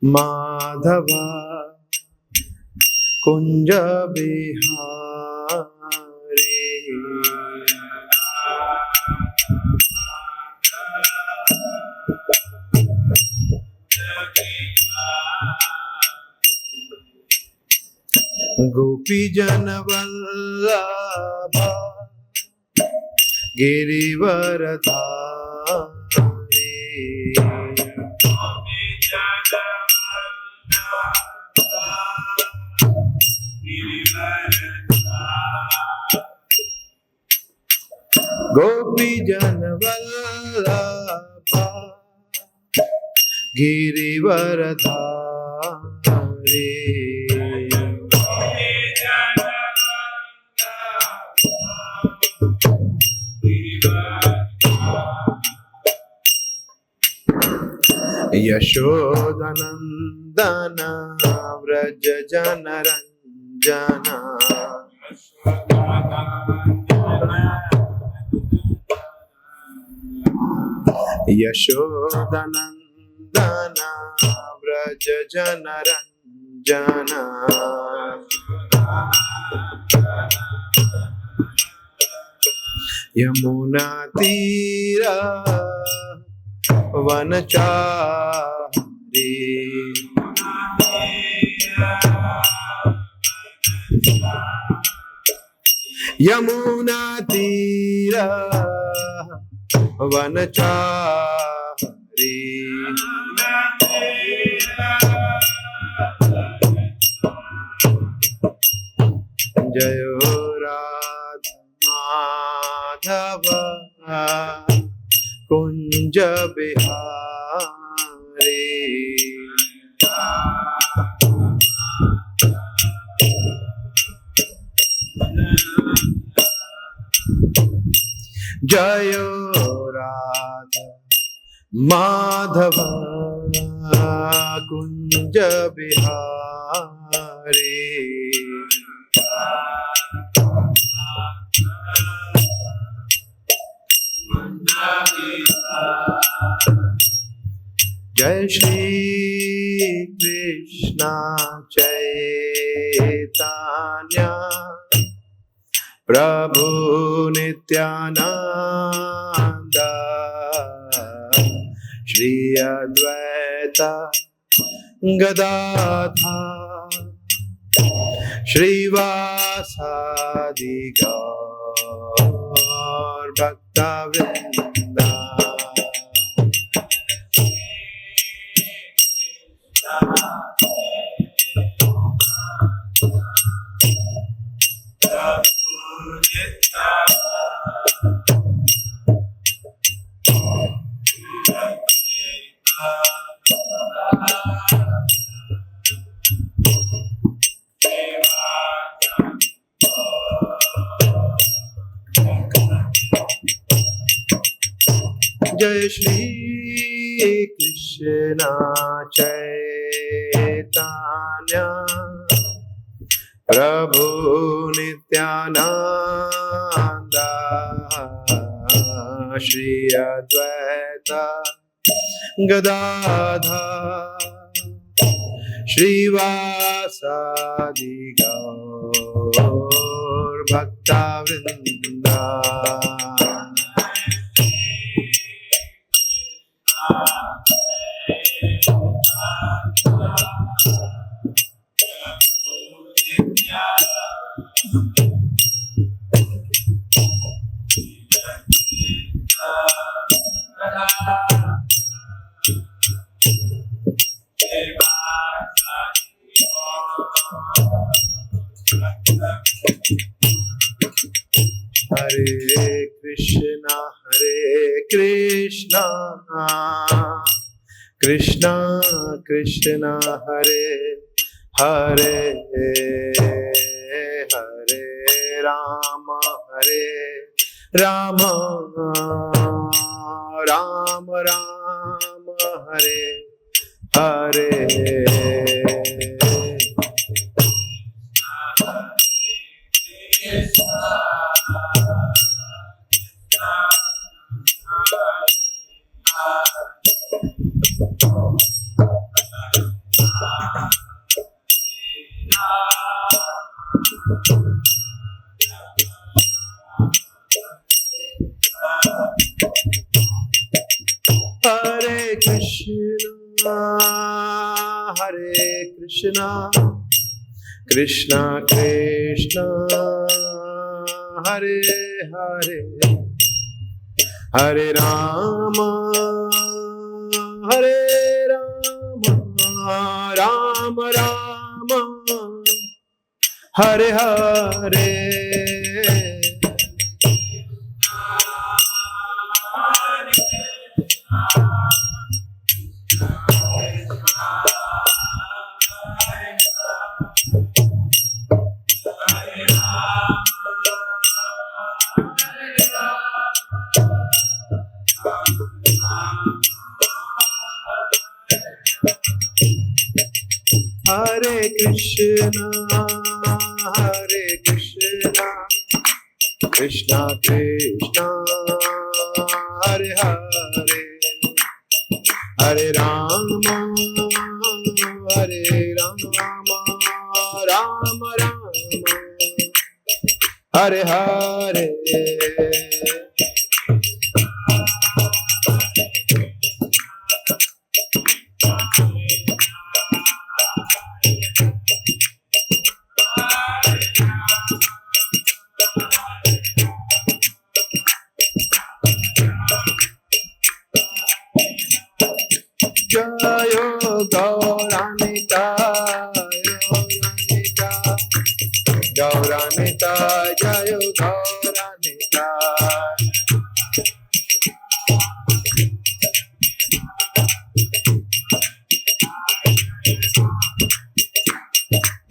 माधव कुंज बिहारी। गोपी जन वल्लभ गिरिवरधारी। गोपी जन वल्लभ गिरिवरधारी। यशोदनंदन व्रज जनरंजना। यशोदनंदन व्रज जनरंजना। यमुना तीरा वनचारी। यमुना तीरा वनचारी। जयो राधा माधव कुंज बिहारी। जयो राधा माधव कुंज बिहारी। जय श्री कृष्ण चैतन्य प्रभु नित्यानंद। श्री अद्वैत गदाधर श्रीवासादि गौर भक्तवृंद। जय श्री कृष्ण चैतन्य प्रभु नित्यानंद। श्री अद्वैत गदाधर श्रीवासादि गौर भक्तवृंद। हरे Krishna Krishna Krishna Hare Hare Hare Ram Ram Ram Ram Hare Hare. Krishna Krishna Krishna Hare Hare Hare Rama Rama Rama Hare Hare Hare Krishna Krishna Krishna Hare Hare Hare Rama Rama Rama Hare Hare Jayo Gauranika Gauranika Jayo Gauranika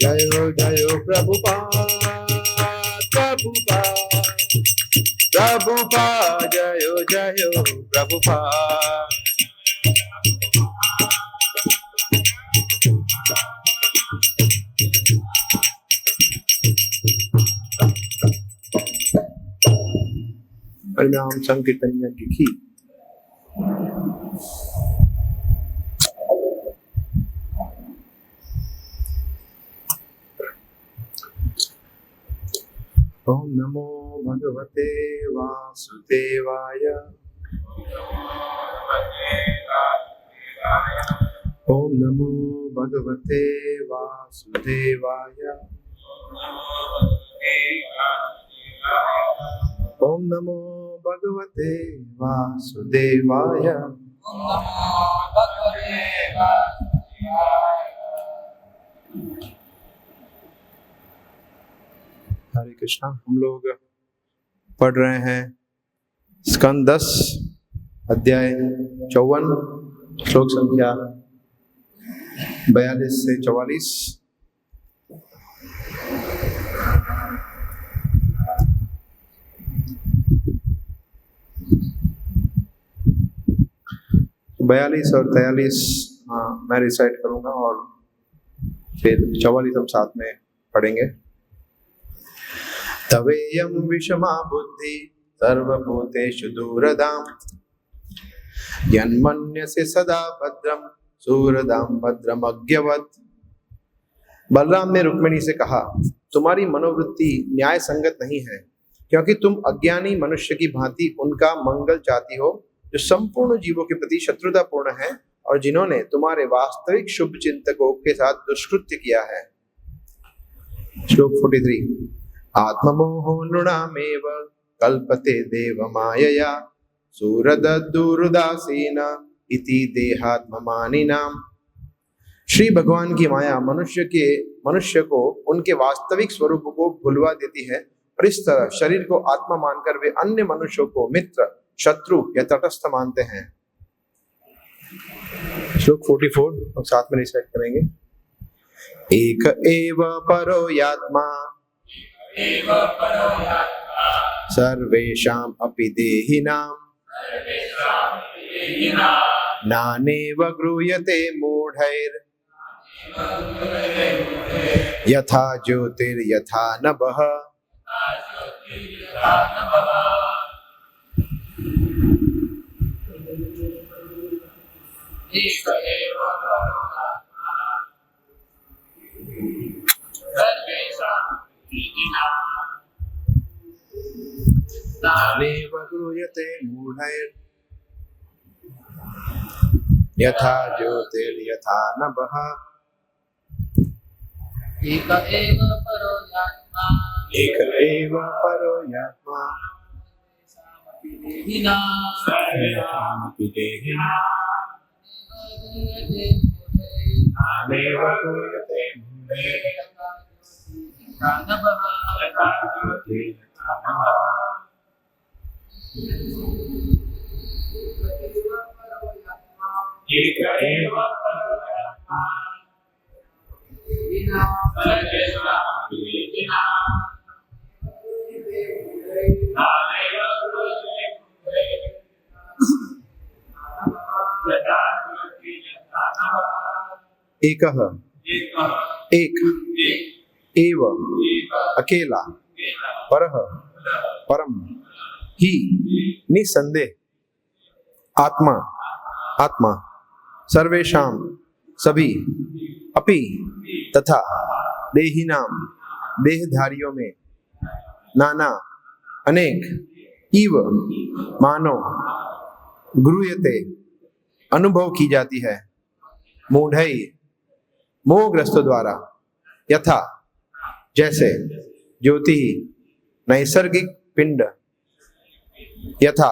Jayo Jayo Prabhupada Prabhupada Prabhupada Jayo Jayo Prabhupada हरिनाम संकीर्तन यज्ञ की ओम नमो भगवते वासुदेवाय ओम नमो भगवते वासुदेवाय ओम नमो भगवते वासुदेवाय हरे कृष्णा। हम लोग पढ़ रहे हैं स्कंद 10 अध्याय 54 श्लोक संख्या 42 से 44। बयालीस और 43 मैं रिसाइट करूंगा और फिर 44 हम साथ में पढ़ेंगे। तवेयं विषमा बुद्धि सर्वभूतेषु दूरदां यन्मन्यसे सदा भद्रं सूरदां भद्रमज्ञवत्। बलराम ने रुक्मिणी से कहा, तुम्हारी मनोवृत्ति न्याय संगत नहीं है, क्योंकि तुम अज्ञानी मनुष्य की भांति उनका मंगल चाहती हो जो संपूर्ण जीवों के प्रति शत्रुतापूर्ण है और जिन्होंने तुम्हारे वास्तविक शुभ चिंतकों के साथ दुष्कृत्य किया है। श्लोक 43। आत्ममोहो नृणामेव कल्पते देवमायया सूरदद्दुरुदासीन इति देहात्ममानिनाम। श्री भगवान की माया मनुष्य को उनके वास्तविक स्वरूप को भुलवा देती है और इस तरह शरीर को आत्मा मानकर वे अन्य मनुष्यों को मित्र, शत्रु या तटस्थ मानते हैं। श्लोक 44 हम साथ में रिसाइट करेंगे। एक एव परो यात्मा सर्वेषाम् अपि देहिनां नानेव गृह्यते मूढैर् यथा ज्योतिर्यथा नभः। नानेव गृह्यते मूढैर् यथा ज्योतिर्यथा नभः एक एव परो यात्मा एक एव परो यात्मा सर्वेषामपि देहिनां नानेव पूयते मूढे यथा ज्योतिर्यथा नभः एक एव परो यात्मा सर्वेषामपि देहिनां नानेव पूयते मूढे यथा ज्योतिर्यथा नभः एकः एक एव अकेला परः परम ही निसंदेह आत्मा आत्मा सर्वेषां सभी अपि तथा देहिनां देहधारियों में नाना अनेक इव मानो गुरुयते अनुभव की जाती है मूढ़ई मोहग्रस्तों द्वारा यथा जैसे ज्योति नैसर्गिक पिंड यथा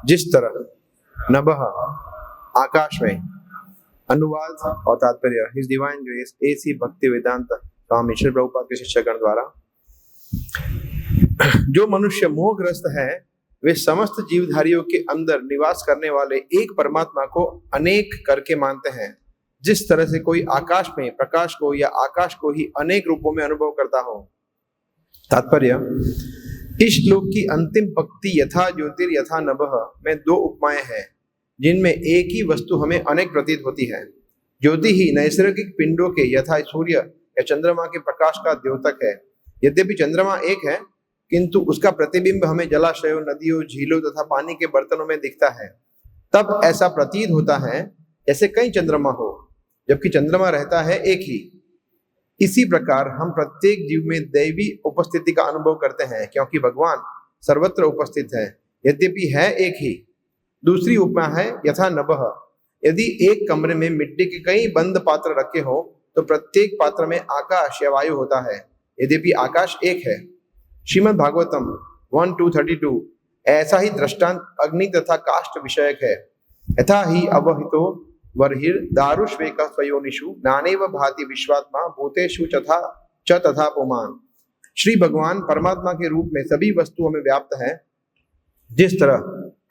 जिस तरह नभः आकाश में। अनुवाद और तात्पर्य हिज डिवाइन ग्रेस AC भक्ति वेदांत स्वामी श्री प्रभुपाद के शिष्यगण द्वारा। जो मनुष्य मोहग्रस्त है वे समस्त जीवधारियों के अंदर निवास करने वाले एक परमात्मा को अनेक करके मानते हैं। जिस तरह से कोई आकाश में प्रकाश को या आकाश को ही अनेक रूपों में अनुभव करता हो। तात्पर्य इस श्लोक की अंतिम पंक्ति यथा ज्योतिर यथा नभः में दो उपमाएं हैं जिनमें एक ही वस्तु हमें अनेक प्रतीत होती है। ज्योति ही नैसर्गिक पिंडों के यथा सूर्य या चंद्रमा के प्रकाश का द्योतक है। यद्यपि चंद्रमा एक है किंतु उसका प्रतिबिंब हमें जलाशयों नदियों झीलों तथा पानी के बर्तनों में दिखता है। तब ऐसा प्रतीत होता है जैसे कई चंद्रमा हो जबकि चंद्रमा रहता है एक ही। इसी प्रकार हम प्रत्येक जीव में दैवी उपस्थिति का अनुभव करते हैं क्योंकि भगवान सर्वत्र उपस्थित है यद्यपि है एक ही। दूसरी उपमा है यथा नभः। यदि एक कमरे में मिट्टी के कई बंद पात्र रखे हो तो प्रत्येक पात्र में आकाश या वायु होता है यद्यपि आकाश एक है। श्रीमद् भागवतम 1:232 ऐसा ही दृष्टांत अग्नि तथा काष्ठ विषयक है। यथा ही अवहितो वर्हिर दारुष्वेक स्वयोनिषु नानेव भाति विश्वात्मा भूतेषु तथा पुमान। श्री भगवान परमात्मा के रूप में सभी वस्तुओं में व्याप्त है जिस तरह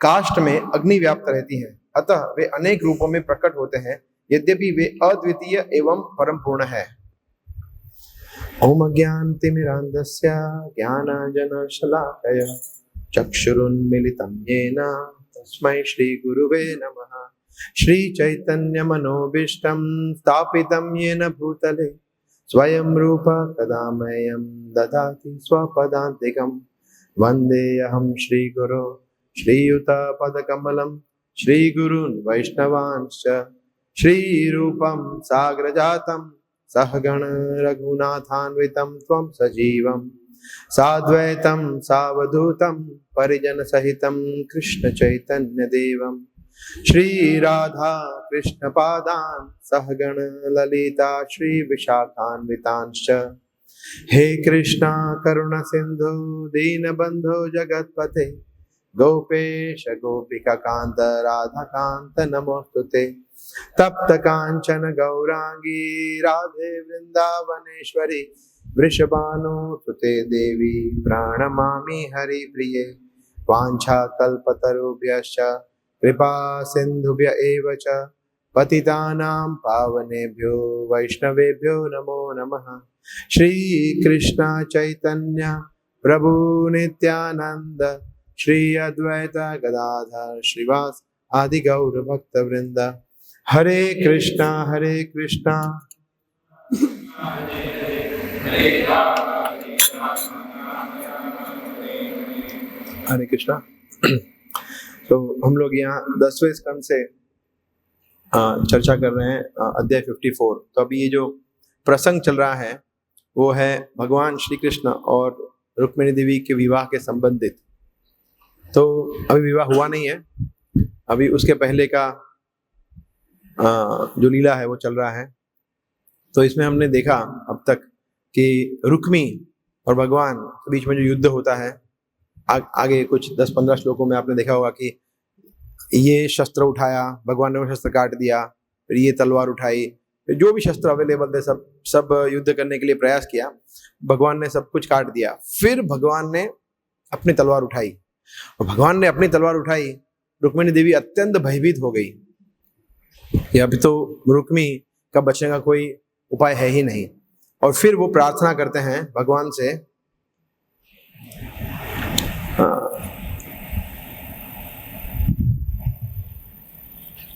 काष्ठ में अग्नि व्याप्त रहती है। अतः वे अनेक रूपों में प्रकट होते हैं यद्यपि वे अद्वितीय एवं परम पूर्ण है। ओम ज्ञानतिमिरान्धस्य ज्ञानाञ्जनशलाकया चक्षुरुन्मीलितं येन तस्मै श्रीगुरुवे नमः। श्रीचैतन्यमनोभीष्टं स्थापितं येन भूतले स्वयं रूप कदा मह्यं ददाति स्वपदान्तिकं। वन्देऽहं श्रीगुरो श्रीयुतपदकमलं श्रीगुरून् वैष्णवांश्च श्रीरूपं साग्रजातं सहगण रघुनाथान्वितं त्वं सजीवं साद्वैतं सावधूतं परिजनसहितं कृष्णचैतन्यदेवं श्रीराधा कृष्णपादान् सहगण ललिता श्रीविशाखान्वितांश्च। हे कृष्णा करुण सिंधु दीनबंधो जगत्पते गोपेश गोपिकाकांत राधाकांत नमोस्तुते। तप्त कांचन गौरांगी राधे वृंदावनेश्वरी वृषभानुसुते देवी प्रणमामि हरिप्रिये। वाञ्छाकल्पतरुभ्यश्च कृपा सिन्धुभ्य एव च पतितानां पावनेभ्यो वैष्णवेभ्यो नमो नमः। श्री कृष्ण चैतन्य प्रभु नित्यानंद श्री अद्वैत गदाधर श्रीवास आदि गौर भक्त वृंद। हरे कृष्णा हरे कृष्णा। तो हम लोग यहाँ 10वें स्कंद से चर्चा कर रहे हैं अध्याय 54। तो अभी ये जो प्रसंग चल रहा है वो है भगवान श्री कृष्ण और रुक्मिणी देवी के विवाह के संबंधित। तो अभी विवाह हुआ नहीं है, अभी उसके पहले का जो लीला है वो चल रहा है। तो इसमें हमने देखा अब तक कि रुक्मी और भगवान के बीच में जो युद्ध होता है, आगे कुछ 10-15 श्लोकों में आपने देखा होगा कि ये शस्त्र उठाया, भगवान ने वो शस्त्र काट दिया, फिर ये तलवार उठाई, फिर जो भी शस्त्र अवेलेबल थे सब युद्ध करने के लिए प्रयास किया, भगवान ने सब कुछ काट दिया। फिर भगवान ने अपनी तलवार उठाई, और भगवान ने अपनी तलवार उठाई, रुक्मिणी देवी अत्यंत भयभीत हो गई कि अभी तो रुक्मी का बचने का कोई उपाय है ही नहीं। और फिर वो प्रार्थना करते हैं भगवान से,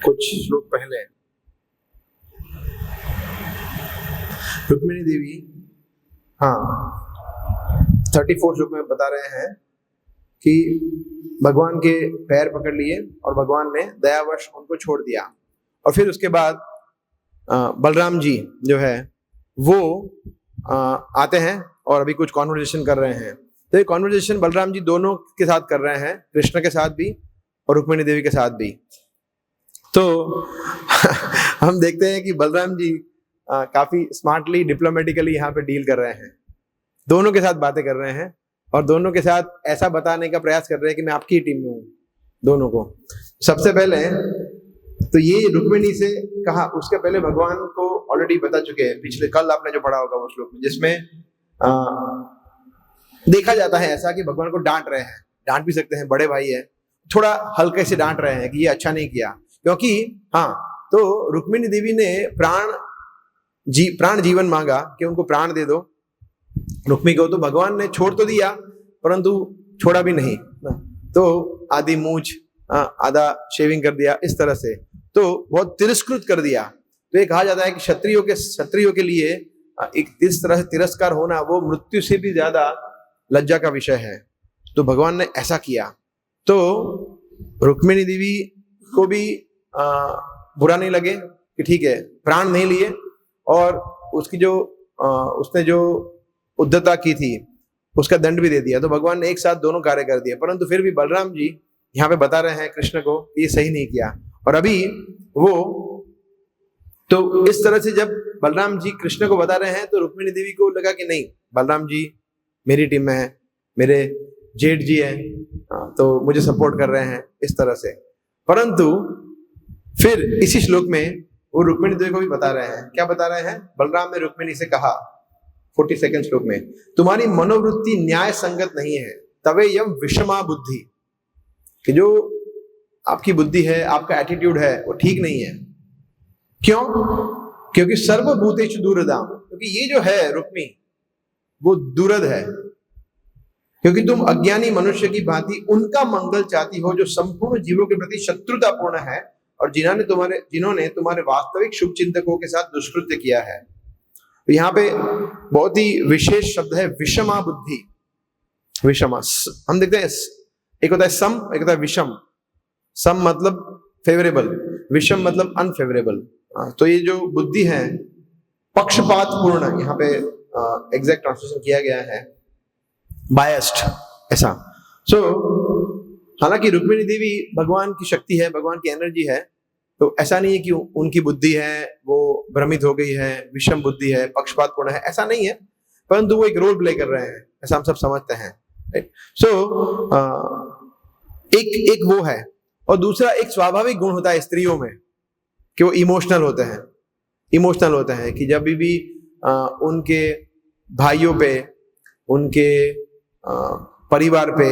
कुछ श्लोक पहले रुक्मिणी देवी 34 श्लोक में बता रहे हैं कि भगवान के पैर पकड़ लिए और भगवान ने दयावश उनको छोड़ दिया। और फिर उसके बाद बलराम जी जो है वो आते हैं और अभी कुछ कॉन्वर्सेशन कर रहे हैं। तो ये कॉन्वर्सेशन बलराम जी दोनों के साथ कर रहे हैं, कृष्ण के साथ भी और रुक्मिणी देवी के साथ भी। तो हम देखते हैं कि बलराम जी काफी स्मार्टली डिप्लोमेटिकली यहाँ पे डील कर रहे हैं, दोनों के साथ बातें कर रहे हैं और दोनों के साथ ऐसा बताने का प्रयास कर रहे हैं कि मैं आपकी टीम में हूँ दोनों को। सबसे पहले तो ये रुक्मिणी से कहा, उसके पहले भगवान को ऑलरेडी बता चुके हैं, पिछले कल आपने जो पढ़ा होगा वो श्लोक में, जिसमें देखा जाता है ऐसा कि भगवान को डांट रहे हैं, डांट भी सकते हैं, बड़े भाई है, थोड़ा हल्के से डांट रहे हैं कि ये अच्छा नहीं किया। क्योंकि तो रुक्मिणी देवी ने प्राण जीवन मांगा कि उनको प्राण दे दो रुक्मी को, तो भगवान ने छोड़ तो दिया परंतु छोड़ा भी नहीं, तो आधी मूछ आधा शेविंग कर दिया, इस तरह से तो बहुत तिरस्कृत कर दिया। तो ये कहा जाता है कि क्षत्रियों के लिए एक इस तरह से तिरस्कार होना वो मृत्यु से भी ज्यादा लज्जा का विषय है। तो भगवान ने ऐसा किया, तो रुक्मिणी देवी को भी बुरा नहीं लगे कि ठीक है प्राण नहीं लिए, और उसकी जो उसने जो उद्धता की थी उसका दंड भी दे दिया। तो भगवान ने एक साथ दोनों कार्य कर दिया, परंतु फिर भी बलराम जी यहाँ पे बता रहे हैं कृष्ण को ये सही नहीं किया। और अभी वो तो इस तरह से जब बलराम जी कृष्ण को बता रहे हैं तो रुक्मिणी देवी को लगा कि नहीं, बलराम जी मेरी टीम में है, मेरे जेठ जी है, तो मुझे सपोर्ट कर रहे हैं इस तरह से। परंतु फिर इसी श्लोक में वो रुक्मिणी देवी को भी बता रहे हैं, क्या बता रहे हैं? बलराम ने रुक्मिणी से कहा 42 श्लोक में, तुम्हारी मनोवृत्ति न्याय संगत नहीं है, तवे यम विषमा बुद्धि, कि जो आपकी बुद्धि है, आपका एटीट्यूड है वो ठीक नहीं है। क्यों? क्योंकि सर्वभूतेषु दूरदाम, क्योंकि ये जो है रुक्मी वो दूरद है, क्योंकि तुम अज्ञानी मनुष्य की भांति उनका मंगल चाहती हो जो संपूर्ण जीवों के प्रति शत्रुतापूर्ण है और जिन्होंने तुम्हारे वास्तविक शुभ चिंतकों के साथ दुष्कृत्य किया है। तो यहाँ पे बहुत ही विशेष शब्द है विषमा बुद्धि। विषमा हम देखते हैं, एक होता है सम, एक होता है विषम। सम मतलब फेवरेबल, विषम मतलब अनफेवरेबल। तो ये जो बुद्धि है पक्षपात पूर्ण, यहाँ पे एग्जैक्ट ट्रांसलेशन किया गया है बायस्ड, ऐसा। सो हालांकि रुक्मिणी देवी भगवान की शक्ति है, भगवान की एनर्जी है, तो ऐसा नहीं है कि उनकी बुद्धि है वो भ्रमित हो गई है, विषम बुद्धि है, पक्षपात पूर्ण है, ऐसा नहीं है, परंतु वो एक रोल प्ले कर रहे हैं, ऐसा हम सब समझते हैं। सो एक वो है, और दूसरा एक स्वाभाविक गुण होता है स्त्रियों में कि वो इमोशनल होते हैं कि जब भी उनके भाइयों पे, उनके परिवार पे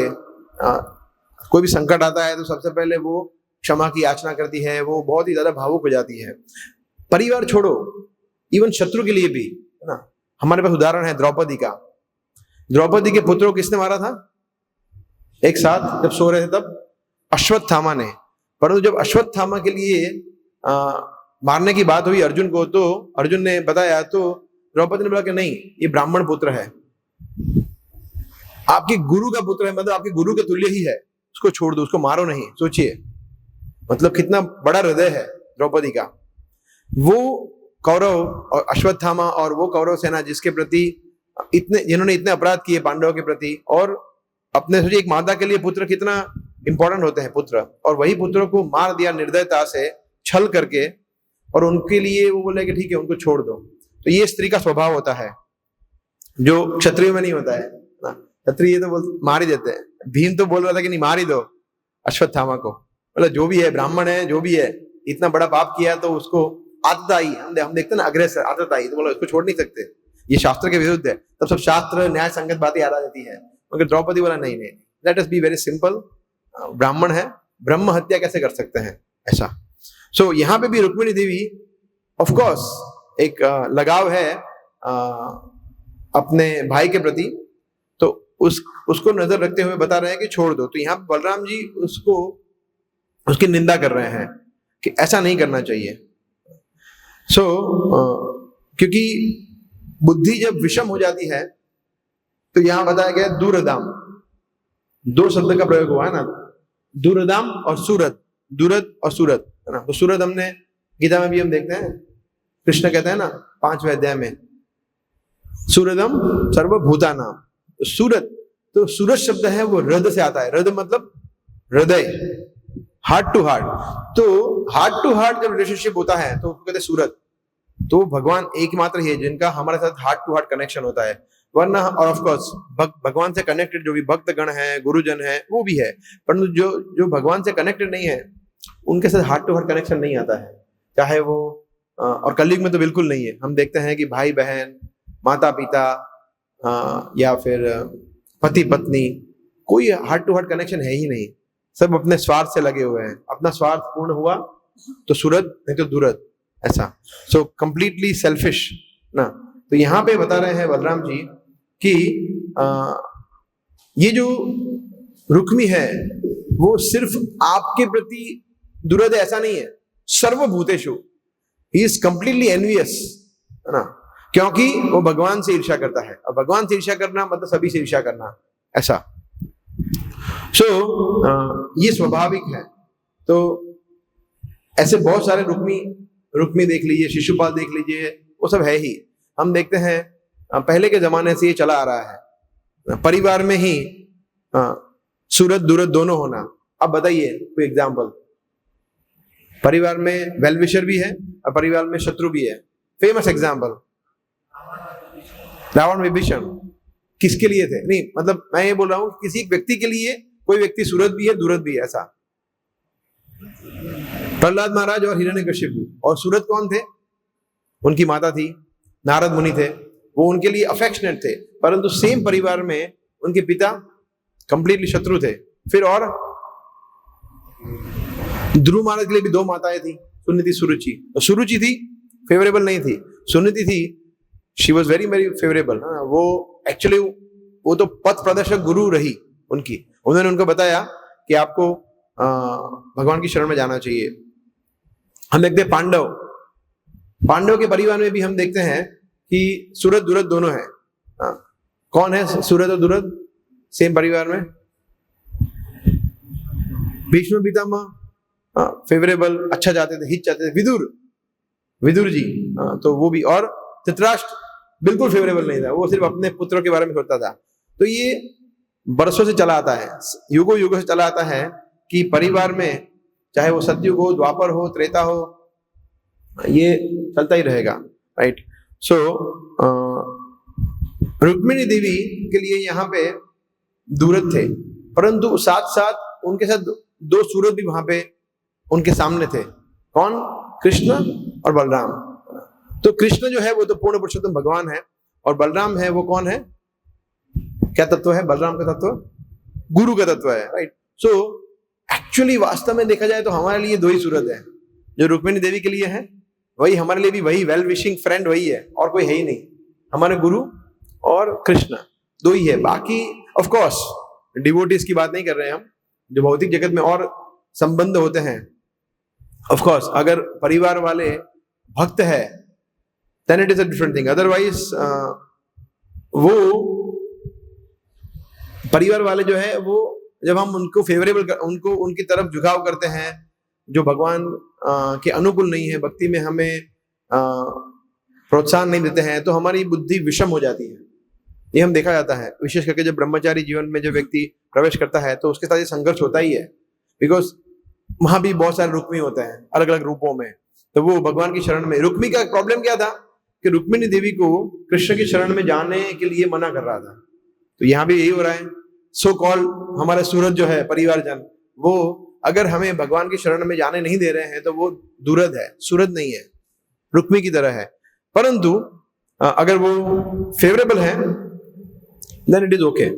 कोई भी संकट आता है तो सबसे पहले वो क्षमा की याचना करती है, वो बहुत ही ज्यादा भावुक हो जाती है। परिवार छोड़ो, इवन शत्रु के लिए भी, है ना। हमारे पास उदाहरण है द्रौपदी का। द्रौपदी के पुत्रों को किसने मारा था? एक साथ जब सो रहे थे तब अश्वत्थामा ने। परंतु जब अश्वत्थामा के लिए मारने की बात हुई अर्जुन को, तो अर्जुन ने बताया तो द्रौपदी ने बोला कि नहीं, ये ब्राह्मण पुत्र है, आपके गुरु का पुत्र है, मतलब आपके गुरु के तुल्य ही है, उसको छोड़ दो, उसको मारो नहीं। सोचिए मतलब कितना बड़ा हृदय है द्रौपदी का। वो कौरव और अश्वत्थामा और वो कौरव सेना जिसके प्रति जिन्होंने इतने अपराध किए पांडवों के प्रति, और अपने सोचिए एक माता के लिए पुत्र कितना इंपॉर्टेंट होते हैं पुत्र, और वही पुत्रों को मार दिया निर्दयता से, छल करके, और उनके लिए वो बोले कि ठीक है उनको छोड़ दो। तो ये स्त्री का स्वभाव होता है जो क्षत्रियों में नहीं होता है ना। क्षत्रिय तो मार ही देते हैं। भीम तो बोल रहा था कि नहीं मार ही दो अश्वत्थामा को, मतलब जो भी है ब्राह्मण है जो भी है इतना बड़ा पाप किया तो उसको आदत आई, हम देखते हैं ना अग्रेसर आदत आई तो बोला उसको छोड़ नहीं सकते, ये शास्त्र के विरुद्ध है। तब सब शास्त्र न्याय संगत बातें याद आ जाती है। मगर द्रौपदी बोला नहीं नहीं, let us be very simple, ब्राह्मण है ब्रह्म हत्या कैसे कर सकते हैं ऐसा। सो यहाँ पे भी रुक्मिणी देवी ऑफ कोर्स एक लगाव है अपने भाई के प्रति, तो उसको नजर रखते हुए बता रहे हैं कि छोड़ दो। तो यहाँ बलराम जी उसकी निंदा कर रहे हैं कि ऐसा नहीं करना चाहिए। क्योंकि बुद्धि जब विषम हो जाती है तो यहां बताया गया दूरदाम, दो शब्द का प्रयोग हुआ है ना, दूरदाम और सूरत, दूरद और सूरत है ना। तो सूरत हमने गीता में भी हम देखते हैं, कृष्ण कहते हैं ना 5वें अध्याय में सूरदम सर्वभूतानाम। तो सूरत, तो सूरत शब्द है वो रद से आता है, रद मतलब हृदय, हार्ट टू हार्ट। तो हार्ट टू हार्ट जब रिलेशनशिप होता है तो कहते हैं सूरत। तो भगवान एकमात्र ही है जिनका हमारे साथ हार्ट टू हार्ट कनेक्शन होता है, वरना और ऑफ कोर्स भगवान से कनेक्टेड जो भी भक्त गण है गुरुजन है वो भी है, परंतु जो भगवान से कनेक्टेड नहीं है उनके साथ हार्ट टू हार्ट कनेक्शन नहीं आता है, चाहे वो और कलयुग में तो बिल्कुल नहीं है। हम देखते हैं कि भाई बहन, माता पिता या फिर पति पत्नी, कोई हार्ट टू हार्ट कनेक्शन है ही नहीं, सब अपने स्वार्थ से लगे हुए हैं। अपना स्वार्थ पूर्ण हुआ तो सूरत, नहीं तो दूरत ऐसा। सो कंप्लीटली सेल्फिश ना। तो यहाँ पे बता रहे हैं बलराम जी कि ये जो रुक्मी है वो सिर्फ आपके प्रति दुरद ऐसा नहीं है, सर्वभूतेषु ही इज कंप्लीटली एनवियस है ना, क्योंकि वो भगवान से ईर्ष्या करता है। और भगवान से ईर्ष्या करना मतलब सभी से ईर्ष्या करना ऐसा। ये स्वाभाविक है। तो ऐसे बहुत सारे रुक्मी देख लीजिए, शिशुपाल देख लीजिए, वो सब है ही। हम देखते हैं पहले के जमाने से ये चला आ रहा है, परिवार में ही सूरत दूरत दोनों होना। अब बताइए कोई एग्जाम्पल, परिवार में वेल विशर भी है और परिवार में शत्रु भी है। फेमस एग्जाम्पल रावण विभीषण किसके लिए थे? नहीं मतलब मैं ये बोल रहा हूं किसी एक व्यक्ति के लिए, कोई व्यक्ति सूरत भी है दूरत भी है ऐसा। प्रहलाद महाराज और हिरण्यकशिपु, और सूरत कौन थे? उनकी माता थी, नारद मुनि थे, वो उनके लिए अफेक्शनेट थे, परंतु सेम परिवार में उनके पिता कंप्लीटली शत्रु थे। फिर और ध्रुव महाराज के लिए भी दो माताएं थी, सुनीति सुरुचि। तो सुरुचि थी फेवरेबल नहीं थी, सुनीति थी she was very very favourable. वो एक्चुअली वो तो पथ प्रदर्शक गुरु रही उनकी, उन्होंने उनको बताया कि आपको भगवान की शरण में जाना चाहिए। हम देखते हैं पांडव के परिवार में भी हम देखते हैं कि सूरत दूरत दोनों है। कौन है सूरत और दूरत सेम परिवार में? भीष्म पितामह फेवरेबल, अच्छा जाते थे, हित चाहते थे। विदुर जी तो वो भी, और धृतराष्ट्र बिल्कुल फेवरेबल नहीं था, वो सिर्फ अपने पुत्रों के बारे में सोचता था। तो ये बरसों से चला आता है, युगों युगों से चला आता है कि परिवार में चाहे वो सतयुग हो, द्वापर हो, त्रेता हो, ये चलता ही रहेगा, राइट। सो रुक्मिणी देवी के लिए यहाँ पे दूरत थे, परंतु साथ साथ उनके साथ दो सूरत भी वहां पे उनके सामने थे। कौन? कृष्ण और बलराम। तो कृष्ण जो है वो तो पूर्ण पुरुषोत्तम भगवान है, और बलराम है वो कौन है? क्या तत्व है बलराम का तत्व? गुरु का तत्व है, राइट। सो एक्चुअली वास्तव में देखा जाए तो हमारे लिए दो ही सूरत है, जो रुक्मिणी देवी के लिए है वही हमारे लिए भी वही वेल विशिंग फ्रेंड वही है, और कोई है ही नहीं। हमारे गुरु और कृष्ण दो ही है। बाकी ऑफ कोर्स डिवोटीज की बात नहीं कर रहे हैं हम, जो भौतिक जगत में और संबंध होते हैं। ऑफ कोर्स अगर परिवार वाले भक्त है then it is a different thing, otherwise वो परिवार वाले जो है वो जब हम उनको फेवरेबल उनको उनकी तरफ झुकाव करते हैं जो भगवान के अनुकूल नहीं है, भक्ति में हमें प्रोत्साहन नहीं देते हैं, तो हमारी बुद्धि विषम हो जाती है। ये हम देखा जाता है, विशेष करके जब ब्रह्मचारी जीवन में जो व्यक्ति प्रवेश करता है तो उसके साथ ये संघर्ष होता ही है, बिकॉज वहां भी बहुत सारे रुक्मी होते हैं अलग अलग रूपों में। तो वो भगवान की शरण में, रुक्मी का प्रॉब्लम क्या था कि रुक्मिणी देवी को कृष्ण की शरण में जाने के लिए मना कर रहा था। तो यहाँ भी यही हो रहा है, सो कॉल हमारे सूरज जो है परिवारजन, वो अगर हमें भगवान की शरण में जाने नहीं दे रहे हैं तो वो दुरद है, सूरज नहीं है, रुक्मी की तरह है। परंतु अगर वो फेवरेबल है देन इट इज ओके।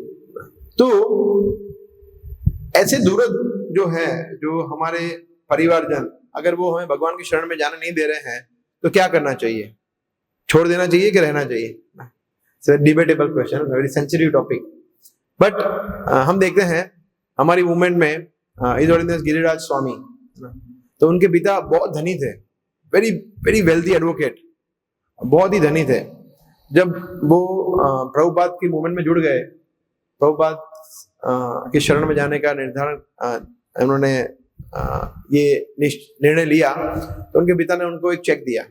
तो ऐसे दुरद जो है, जो हमारे परिवारजन, अगर वो हमें भगवान की शरण में जाने नहीं दे रहे हैं तो क्या करना चाहिए? छोड़ देना चाहिए कि रहना चाहिए? It's debatable question, very sensitive topic. But हम देखते हैं हमारी मूवमेंट में हिज ऑर्डिनेंस गिरिराज स्वामी, तो उनके पिता बहुत धनी थे, वेरी वेरी वेल्दी एडवोकेट, बहुत ही धनी थे। जब वो प्रभुपाद की मूवमेंट में जुड़ गए, प्रभुपाद की शरण में जाने का निर्धारण उन्होंने ये निर्णय लिया, तो उनके पिता ने उनको एक चेक दिया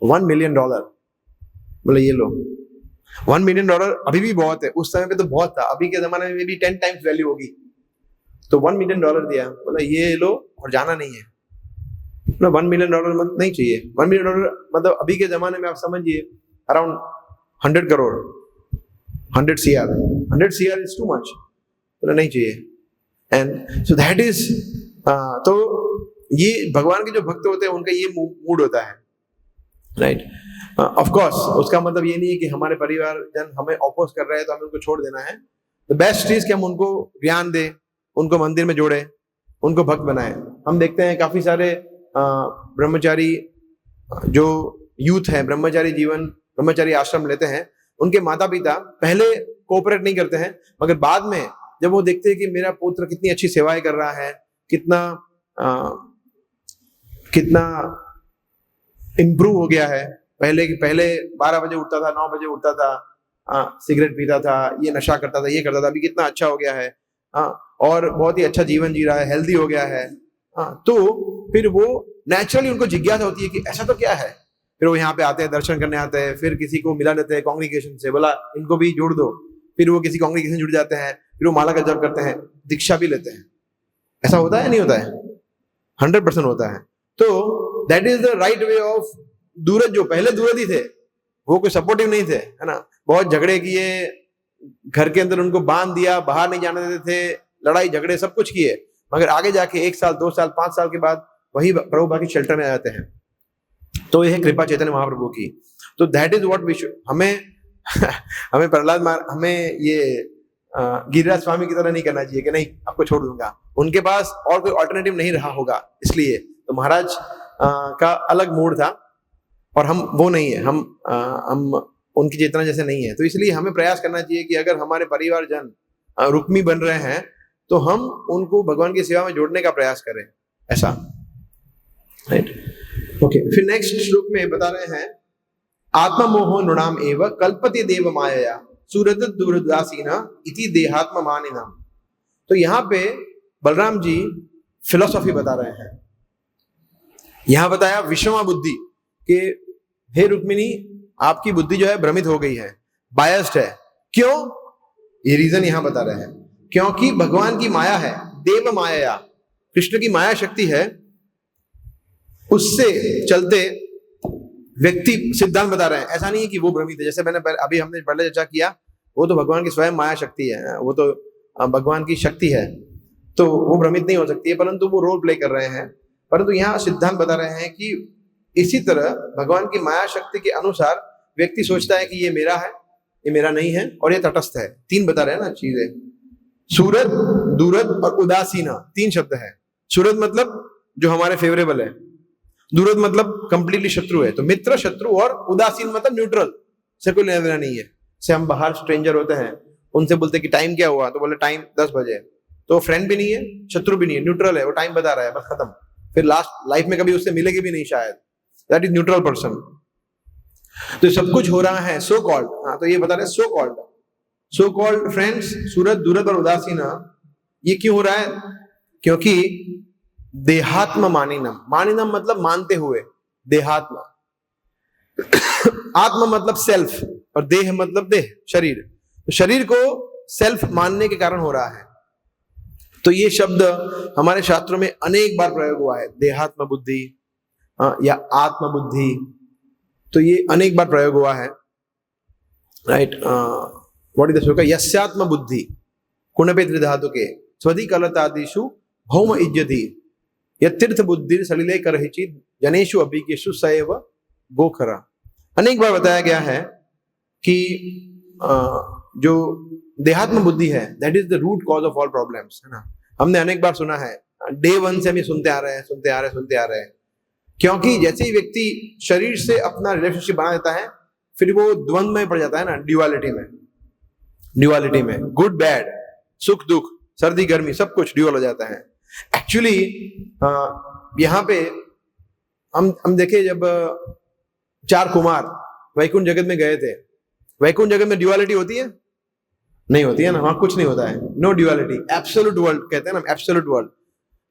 $1 मिलियन। बोले ये लो, $1 मिलियन अभी भी बहुत है, उस समय पे तो बहुत था, अभी के जमाने में भी 10 टाइम्स वैल्यू होगी। तो $1 मिलियन दिया, बोला ये लो और जाना नहीं है। मतलब $1 मिलियन नहीं चाहिए। $1 मिलियन मतलब अभी के जमाने में आप समझिए around 100 crore, 100 CR, 100 CR is too much, बोला नहीं चाहिए। एंड सो दैट इज, तो ये भगवान के जो भक्त होते हैं उनका ये मूड होता है, राइट। ऑफ कोर्स उसका मतलब ये नहीं है कि हमारे परिवार जन हमें अपोज कर रहे हैं तो हमें उनको छोड़ देना है। द बेस्ट चीज कि हम उनको ज्ञान दें, उनको मंदिर में जोड़े, उनको भक्त बनाए। हम देखते हैं काफी सारे ब्रह्मचारी जो यूथ है, ब्रह्मचारी जीवन, ब्रह्मचारी आश्रम लेते हैं, उनके माता पिता पहले कोऑपरेट नहीं करते हैं, मगर बाद में जब वो देखते हैं कि मेरा पुत्र कितनी अच्छी सेवाएं कर रहा है, कितना इम्प्रूव हो गया है, पहले 12 बजे उठता था, 9 बजे उठता था, सिगरेट पीता था, ये नशा करता था, ये करता था, अभी कितना अच्छा हो गया है, और बहुत ही अच्छा जीवन जी रहा है, हेल्दी हो गया है। तो फिर वो नेचुरली उनको जिज्ञासा होती है कि ऐसा तो क्या है। फिर वो यहाँ पे आते हैं, दर्शन करने आते हैं, फिर किसी को मिला लेते हैं कांग्रीगेशन से, बोला इनको भी जोड़ दो, फिर वो किसी कांग्रीगेशन जुड़ जाते हैं, फिर वो माला का जप करते हैं, दीक्षा भी लेते हैं। ऐसा होता है नहीं होता है? 100% होता है। तो that is the right way of दूरज। जो पहले दूरज ही थे वो कोई सपोर्टिव नहीं थे, है ना, बहुत झगड़े किए, घर के अंदर उनको बांध दिया, बाहर नहीं जाने देते थे, लड़ाई झगड़े सब कुछ किए, मगर आगे जाके 1 साल 2 साल 5 साल के बाद वही प्रभु की शेल्टर में आ जाते हैं। तो यह कृपा चैतन्य महाप्रभु की। तो that is what we should, हमें प्रहलाद हमें ये गिरिराज स्वामी की तरह नहीं करना चाहिए कि नहीं आपको छोड़ दूंगा, उनके पास और कोई ऑल्टरनेटिव नहीं रहा होगा, इसलिए तो महाराज का अलग मूड था और हम वो नहीं है, हम उनकी चेतना जैसे नहीं है। तो इसलिए हमें प्रयास करना चाहिए कि अगर हमारे परिवारजन रुक्मी बन रहे हैं तो हम उनको भगवान की सेवा में जोड़ने का प्रयास करें, ऐसा, राइट। ओके, फिर नेक्स्ट श्लोक में बता रहे हैं आत्मा मोह नृणाम एव कल्पति देव माया सूरत दूरदासीना इति देहात्म मानिनाम। तो यहाँ पे बलराम जी फिलोसॉफी बता रहे हैं। यहाँ बताया विषमा बुद्धि कि हे रुक्मिणी आपकी बुद्धि जो है भ्रमित हो गई है, बायस्ड है। क्यों? ये रीजन यहाँ बता रहे हैं, क्योंकि भगवान की माया है, देव माया, कृष्ण की माया शक्ति है, उससे चलते व्यक्ति सिद्धांत बता रहे हैं। ऐसा नहीं है कि वो भ्रमित है, जैसे अभी हमने पहले चर्चा किया, वो तो भगवान की स्वयं माया शक्ति है, वो तो भगवान की शक्ति है, तो वो भ्रमित नहीं हो सकती है, परंतु वो रोल प्ले कर रहे हैं। परंतु यहाँ सिद्धांत बता रहे हैं कि इसी तरह भगवान की माया शक्ति के अनुसार व्यक्ति सोचता है कि ये मेरा है, ये मेरा नहीं है, और ये तटस्थ है। 3 बता रहे हैं ना चीजें, सूरत, दूरत और उदासीना, 3 शब्द है। सूरत मतलब जो हमारे फेवरेबल है, दूरत मतलब कंप्लीटली शत्रु है, तो मित्र, शत्रु, और उदासीन मतलब न्यूट्रल, से कोई लेना देना नहीं है। से हम बाहर स्ट्रेंजर होते हैं, उनसे बोलते कि टाइम क्या हुआ, तो बोले टाइम 10 बजे, तो फ्रेंड भी नहीं है, शत्रु भी नहीं है, न्यूट्रल है, वो टाइम बता रहा है, बस खत्म। फिर लास्ट लाइफ में कभी उससे मिलेगी भी नहीं शायद, दैट इज न्यूट्रल पर्सन। तो सब कुछ हो रहा है सो कॉल्ड, हाँ, तो ये बता रहे सो कॉल्ड फ्रेंड्स, सूरत, दूरत और उदासीना, ये क्यों हो रहा है? क्योंकि देहात्म मानिनम, मानिनम मतलब मानते हुए, देहात्म, आत्मा मतलब सेल्फ, और देह मतलब देह, शरीर, तो शरीर को सेल्फ मानने के कारण हो रहा है। तो ये शब्द हमारे शास्त्रों में अनेक बार प्रयोग हुआ है, देहात्म बुद्धि, या आत्मबुद्धि, तो ये अनेक बार प्रयोग हुआ है, राइट। व्हाट इज द श्लोक, यस्यात्म बुद्धि कुणपे त्रिधातु के स्वधि कलतादिषु भौम इज्जति यतीर्थ बुद्धि सलिले करहिचित जनेषु अभिज्ञेषु सएव गोखरा। अनेक बार बताया गया है कि जो देहात्म बुद्धि है that is the root cause of all problems, है ना। हमने अनेक बार सुना है, डे वन से हम ये सुनते आ रहे हैं, क्योंकि जैसे ही व्यक्ति शरीर से अपना रिलेशनशिप बना देता है फिर वो द्वंद्व में पड़ जाता है ना, ड्युअलिटी में गुड बैड, सुख दुख, सर्दी गर्मी, सब कुछ ड्यूअल हो जाता है। एक्चुअली यहाँ पे हम देखे, जब 4 कुमार वैकुंठ जगत में गए थे, वैकुंठ जगत में ड्युअलिटी होती है? नहीं होती है ना, वहां कुछ नहीं होता है, नो ड्युअलिटी, एब्सोल्यूट वर्ल्ड कहते हैं ना, एब्सोल्यूट वर्ल्ड।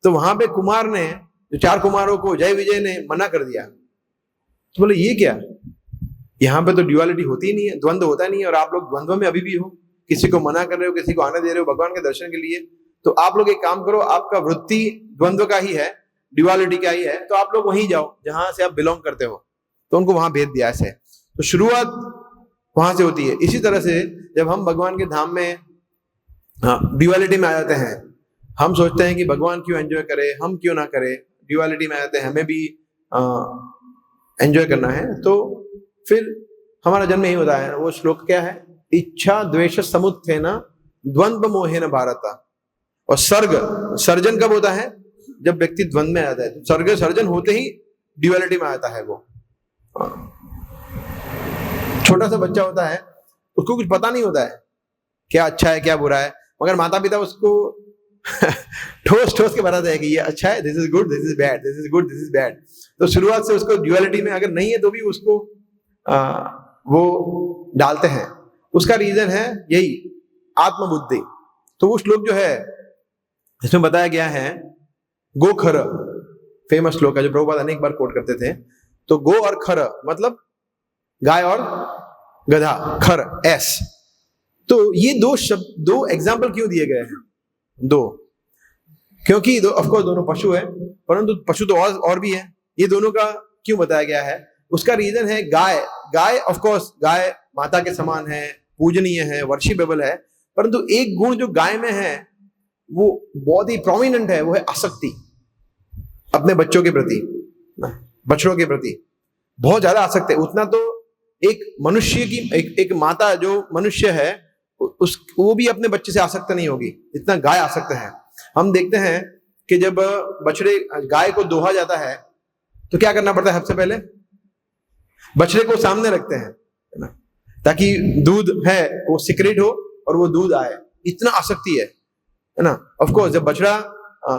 तो वहां पे कुमार ने, जो 4 कुमारों को जय विजय ने मना कर दिया, तो बोले ये क्या, यहाँ पे तो ड्युअलिटी होती ही नहीं है, द्वंद्व होता नहीं है, और आप लोग द्वंद्व में अभी भी हो, किसी को मना कर रहे हो, किसी को आने दे रहे हो भगवान के दर्शन के लिए। तो आप लोग एक काम करो, आपका वृत्ति द्वंद्व का ही है, ड्युअलिटी का ही है, तो आप लोग वहीं जाओ जहां से आप बिलोंग करते हो। तो उनको वहां भेज दिया ऐसे। तो शुरुआत वहां से होती है। इसी तरह से जब हम भगवान के धाम में ड्युअलिटी में आ जाते हैं, हम सोचते हैं कि भगवान क्यों एंजॉय करे, हम क्यों ना करें, ड्युअलिटी में आ जाते हैं, हमें भी एंजॉय करना है, तो फिर हमारा जन्म यही होता है। वो श्लोक क्या है, इच्छा द्वेष समुत्थेन द्वंद्व मोहेन भारत। और सर्जन कब होता है, जब व्यक्ति द्वंद्व में आता है। तो सर्जन होते ही ड्युअलिटी में आता है। वो छोटा सा बच्चा होता है, उसको कुछ पता नहीं होता है क्या अच्छा है क्या बुरा है, मगर माता पिता उसको ठोस के बताते हैं कि ये अच्छा है, this is good, this is bad, this is good, this is bad. तो शुरुआत से उसको ड्युअलिटी में अगर नहीं है तो भी उसको वो डालते हैं। उसका रीजन है यही आत्मबुद्धि। तो वो श्लोक जो है इसमें बताया गया है, गो खर, फेमस श्लोक है जो प्रभुपाद अनेक बार कोट करते थे। तो गो और खर मतलब गाय और गधा, खर एस। तो ये दो एग्जाम्पल क्यों दिए गए हैं? दो, क्योंकि ऑफ कोर्स दोनों पशु है, परंतु पशु तो और भी है। ये दोनों का क्यों बताया गया है? उसका रीजन है गाय ऑफ कोर्स गाय माता के समान है, पूजनीय है, वर्शिपेबल है, परंतु एक गुण जो गाय में है वो बहुत ही प्रोमिनेंट है, वो है आसक्ति अपने बच्चों के प्रति, बछड़ों के प्रति बहुत ज्यादा आसक्त है। उतना तो एक मनुष्य की एक माता जो मनुष्य है वो भी अपने बच्चे से आसक्त नहीं होगी जितना गाय आसक्त है। हम देखते हैं कि जब गाय को दोहा जाता है तो क्या करना पड़ता है? सबसे पहले बछड़े को सामने रखते हैं, है ना, ताकि दूध है वो सिक्रेट हो और वो दूध आए। इतना आसक्ति है ना। ऑफ कोर्स जब बछड़ा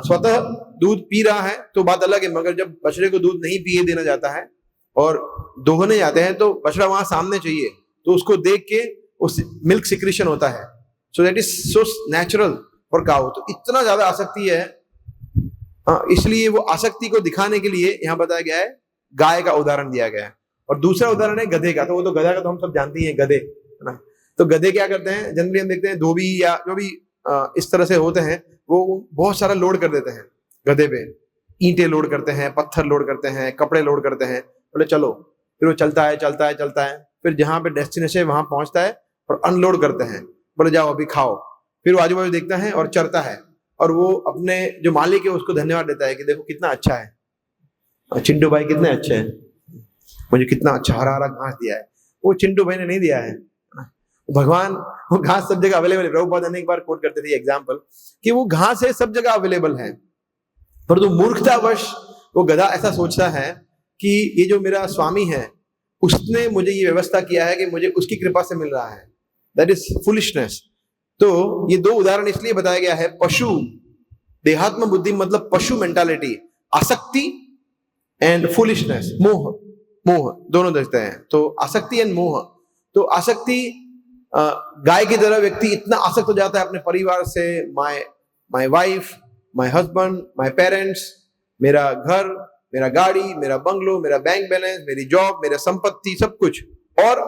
स्वतः दूध पी रहा है तो बात अलग है, मगर जब बछड़े को दूध नहीं पिए देना जाता है और दोहने जाते हैं तो बछड़ा वहां सामने चाहिए, तो उसको देख के उस मिल्क सिक्रेशन होता है। So that is so natural for cow. तो इतना ज्यादा आसक्ति है, इसलिए वो आसक्ति को दिखाने के लिए यहाँ बताया गया है, गाय का उदाहरण दिया गया है। और दूसरा उदाहरण है गधे का। तो वो तो गधा का तो हम सब जानते ही हैं, गधे, है ना। तो गधे क्या करते हैं? जनरली हम देखते हैं धोबी या जो भी इस तरह से होते हैं, वो बहुत सारा लोड कर देते हैं गधे पे। ईंटें लोड करते हैं, पत्थर लोड करते हैं, कपड़े लोड करते हैं, बोले चलो। फिर वो चलता है, फिर जहां पे डेस्टिनेशन है वहां पहुंचता है और अनलोड करते हैं, बोले जाओ अभी खाओ। फिर वो आजू बाजू देखता है और चरता है, और वो अपने जो मालिक है उसको धन्यवाद देता है कि देखो कितना अच्छा है, चिंटू भाई कितने अच्छे हैं, मुझे कितना अच्छा हरा हरा घास दिया है। वो चिंटू भाई ने नहीं दिया है, भगवान, वो घास सब जगह अवेलेबल है। प्रभुपाद ने एक बार कोट करते थे एग्जाम्पल कि वो घास है, सब जगह अवेलेबल है, परंतु मूर्खतावश वो गधा ऐसा सोचता है कि ये जो मेरा स्वामी है उसने मुझे ये व्यवस्था किया है कि मुझे उसकी कृपा से मिल रहा है। That is foolishness. तो ये दो उदाहरण इसलिए बताया गया है। पशु, देहात्म बुद्धि मतलब पशु मेंटालिटी, आसक्ति एंड फुलिशनेस, मोह दोनों देखते हैं। तो आसक्ति एंड मोह। तो आसक्ति, गाय की तरह व्यक्ति इतना आसक्त हो जाता है अपने परिवार से, my wife, my husband, my parents, मेरा घर, मेरा गाड़ी, मेरा बंगलो, मेरा बैंक बैलेंस, मेरी जॉब, मेरा संपत्ति, सब कुछ। और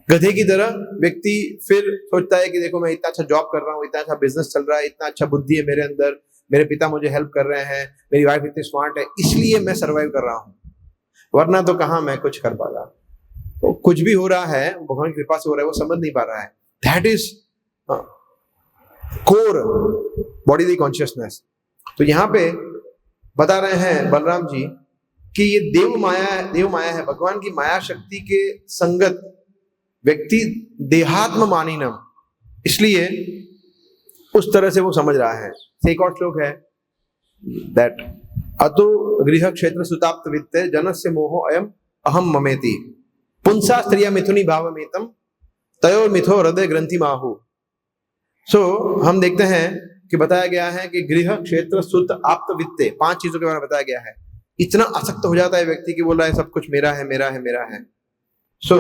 गधे की तरह व्यक्ति फिर सोचता है कि देखो मैं इतना अच्छा जॉब कर रहा हूँ, इतना अच्छा बिजनेस चल रहा है, इतना अच्छा बुद्धि है मेरे अंदर, मेरे पिता मुझे हेल्प कर रहे हैं, मेरी वाइफ इतनी स्मार्ट है, इसलिए मैं सरवाइव कर रहा हूँ, वरना तो कहाँ मैं कुछ कर पाता। तो कुछ भी हो रहा है भगवान की कृपा से हो रहा है, वो समझ नहीं पा रहा है। That is core bodily consciousness. तो यहाँ पे बता रहे हैं बलराम जी कि ये देव माया है, भगवान की माया शक्ति के संगत व्यक्ति देहात्म मानिनम, इसलिए उस तरह से वो समझ रहा है। एक और श्लोक है दैट अतो गृह क्षेत्र सुताप्त वित्त जनस्य मोहो अयम अहम ममेति पुंसा स्त्रिया मिथुनी भावमेतम तयोर मिथो हृदय ग्रंथि माहु। सो हम देखते हैं कि बताया गया है कि गृह क्षेत्र सुत आप्त वित्ते, 5 चीजों के बारे में बताया गया है। इतना आसक्त हो जाता है व्यक्ति कि बोल रहा है सब कुछ मेरा है मेरा है मेरा है। सो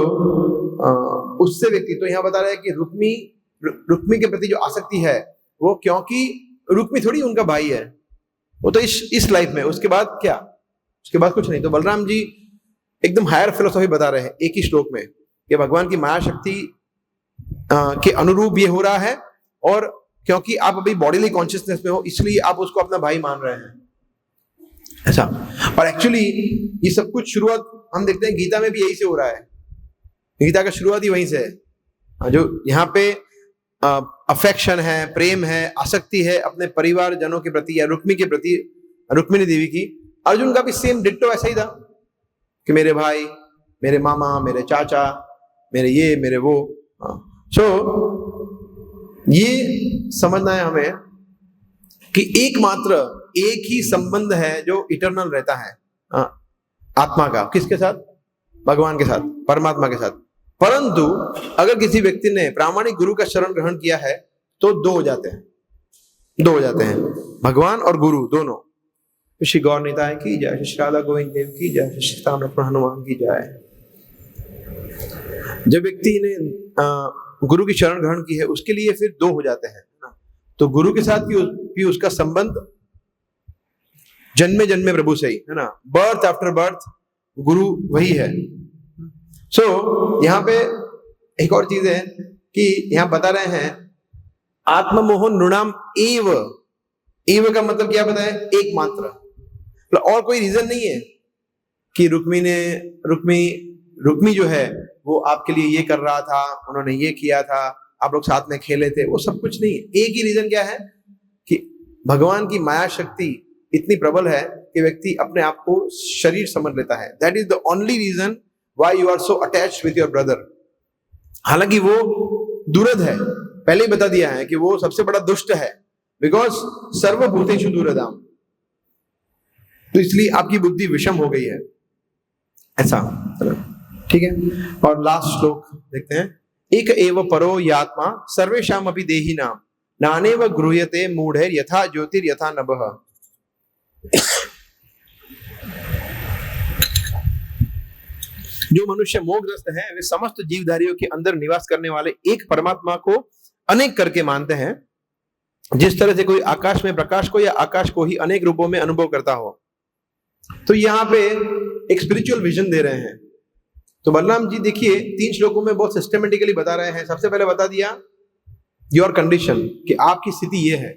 उससे व्यक्ति, तो यहाँ बता रहा है कि रुक्मी के प्रति जो आसक्ति है वो, क्योंकि रुक्मी थोड़ी उनका भाई है, वो तो इस लाइफ में, उसके बाद क्या, उसके बाद कुछ नहीं। तो बलराम जी एकदम हायर फिलोसॉफी बता रहे हैं एक ही श्लोक में कि भगवान की माया शक्ति के अनुरूप ये हो रहा है, और क्योंकि आप अभी बॉडीली कॉन्शियसनेस में हो इसलिए आप उसको अपना भाई मान रहे हैं, ऐसा। और एक्चुअली ये सब कुछ शुरुआत हम देखते हैं गीता में भी यही से हो रहा है। गीता का शुरुआत ही वहीं से है। जो यहाँ पे अफेक्शन है, प्रेम है, आसक्ति है अपने परिवार जनों के प्रति या रुक्मी के प्रति, रुक्मिणी देवी की, अर्जुन का भी सेम डिट्टो ऐसा ही था कि मेरे भाई, मेरे मामा, मेरे चाचा, मेरे ये, मेरे वो। सो ये समझना है हमें कि एकमात्र एक ही संबंध है जो इटर्नल रहता है आत्मा का, किसके साथ? भगवान के साथ, परमात्मा के साथ। परंतु अगर किसी व्यक्ति ने प्रामाणिक गुरु का शरण ग्रहण किया है तो दो हो जाते हैं, भगवान और गुरु दोनों। श्री गौर निताय की जय, श्री राधा गोविंद देव की जय, श्री ताम्रफल हनुमान की जय। जब व्यक्ति ने गुरु की शरण ग्रहण की है उसके लिए फिर दो हो जाते हैं ना। तो गुरु के साथ भी उसका संबंध जन्मे जन्मे प्रभु से ही है ना, बर्थ आफ्टर बर्थ गुरु वही है। सो यहाँ पे एक और चीज है कि यहाँ बता रहे हैं आत्ममोह नृणाम एव का मतलब क्या बताए? एकमात्र, और कोई रीजन नहीं है कि रुक्मी जो है वो आपके लिए ये कर रहा था, उन्होंने ये किया था, आप लोग साथ में खेले थे, वो सब कुछ नहीं है। एक ही रीजन क्या है कि भगवान की माया शक्ति इतनी प्रबल है कि व्यक्ति अपने आप को शरीर समझ लेता है। That is the only reason why you are so attached with your brother. हालांकि वो दुरद है, पहले ही बता दिया है कि वो सबसे बड़ा दुष्ट है, बिकॉज सर्वभूतेषु दुरदाम, तो इसलिए आपकी बुद्धि विषम हो गई है, ऐसा। ठीक है, और लास्ट श्लोक देखते हैं। एक एव परो यात्मा सर्वेषाम अपि देहिनाम नानेव गृह्यते मूढ़ैर यथा ज्योतिर यथा नभः। जो मनुष्य मोहग्रस्त है वे समस्त जीवधारियों के अंदर निवास करने वाले एक परमात्मा को अनेक करके मानते हैं, जिस तरह से कोई आकाश में प्रकाश को या आकाश को ही अनेक रूपों में अनुभव करता हो। तो यहाँ पे एक स्पिरिचुअल विजन दे रहे हैं। तो बलराम जी देखिए 3 श्लोकों में बहुत सिस्टमेटिकली बता रहे हैं। सबसे पहले बता दिया योर कंडीशन कि आपकी स्थिति ये है,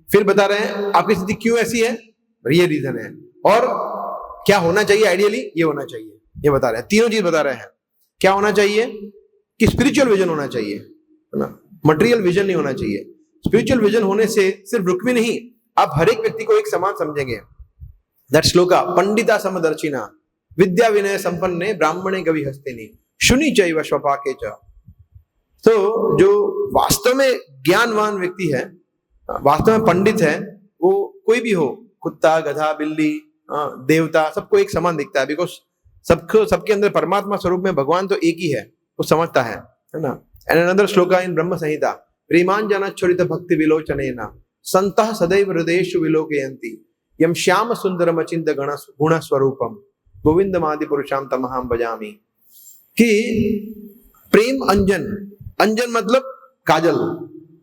फिर बता रहे हैं आपकी स्थिति क्यों ऐसी है, ये रीजन है, और क्या होना चाहिए आइडियली, ये होना चाहिए, ये बता रहे हैं। तीनों चीज बता रहे हैं। क्या होना चाहिए कि स्पिरिचुअल विजन होना चाहिए, है ना, मटेरियल विजन नहीं होना चाहिए। स्पिरिचुअल विजन होने से सिर्फ रुक्मी नहीं, आप हर एक व्यक्ति को एक समान समझेंगे। दैट श्लोका पंडिता समदर्शिना विद्या विनय संपन्ने ब्राह्मणे कवि हस्तिनी शुनि चैव स्वपाके च। तो जो वास्तव में ज्ञानवान व्यक्ति है, वास्तव में पंडित है, वो कोई भी हो, कुत्ता, गधा, बिल्ली, देवता, सबको एक समान दिखता है, बिकॉज सबके अंदर परमात्मा स्वरूप में भगवान तो एक ही है, वो समझता है ना। एंड अनदर श्लोका इन ब्रह्म संहिता प्रेमांजन चरित भक्ति विलोचनेना संतः सदैव हृदयेषु विलोकयन्ति यम श्याम सुंदरम अचिंत गुण स्वरूपम गोविंदमादि पुरुषाम तमहम भजामि। कि प्रेम अंजन मतलब काजल,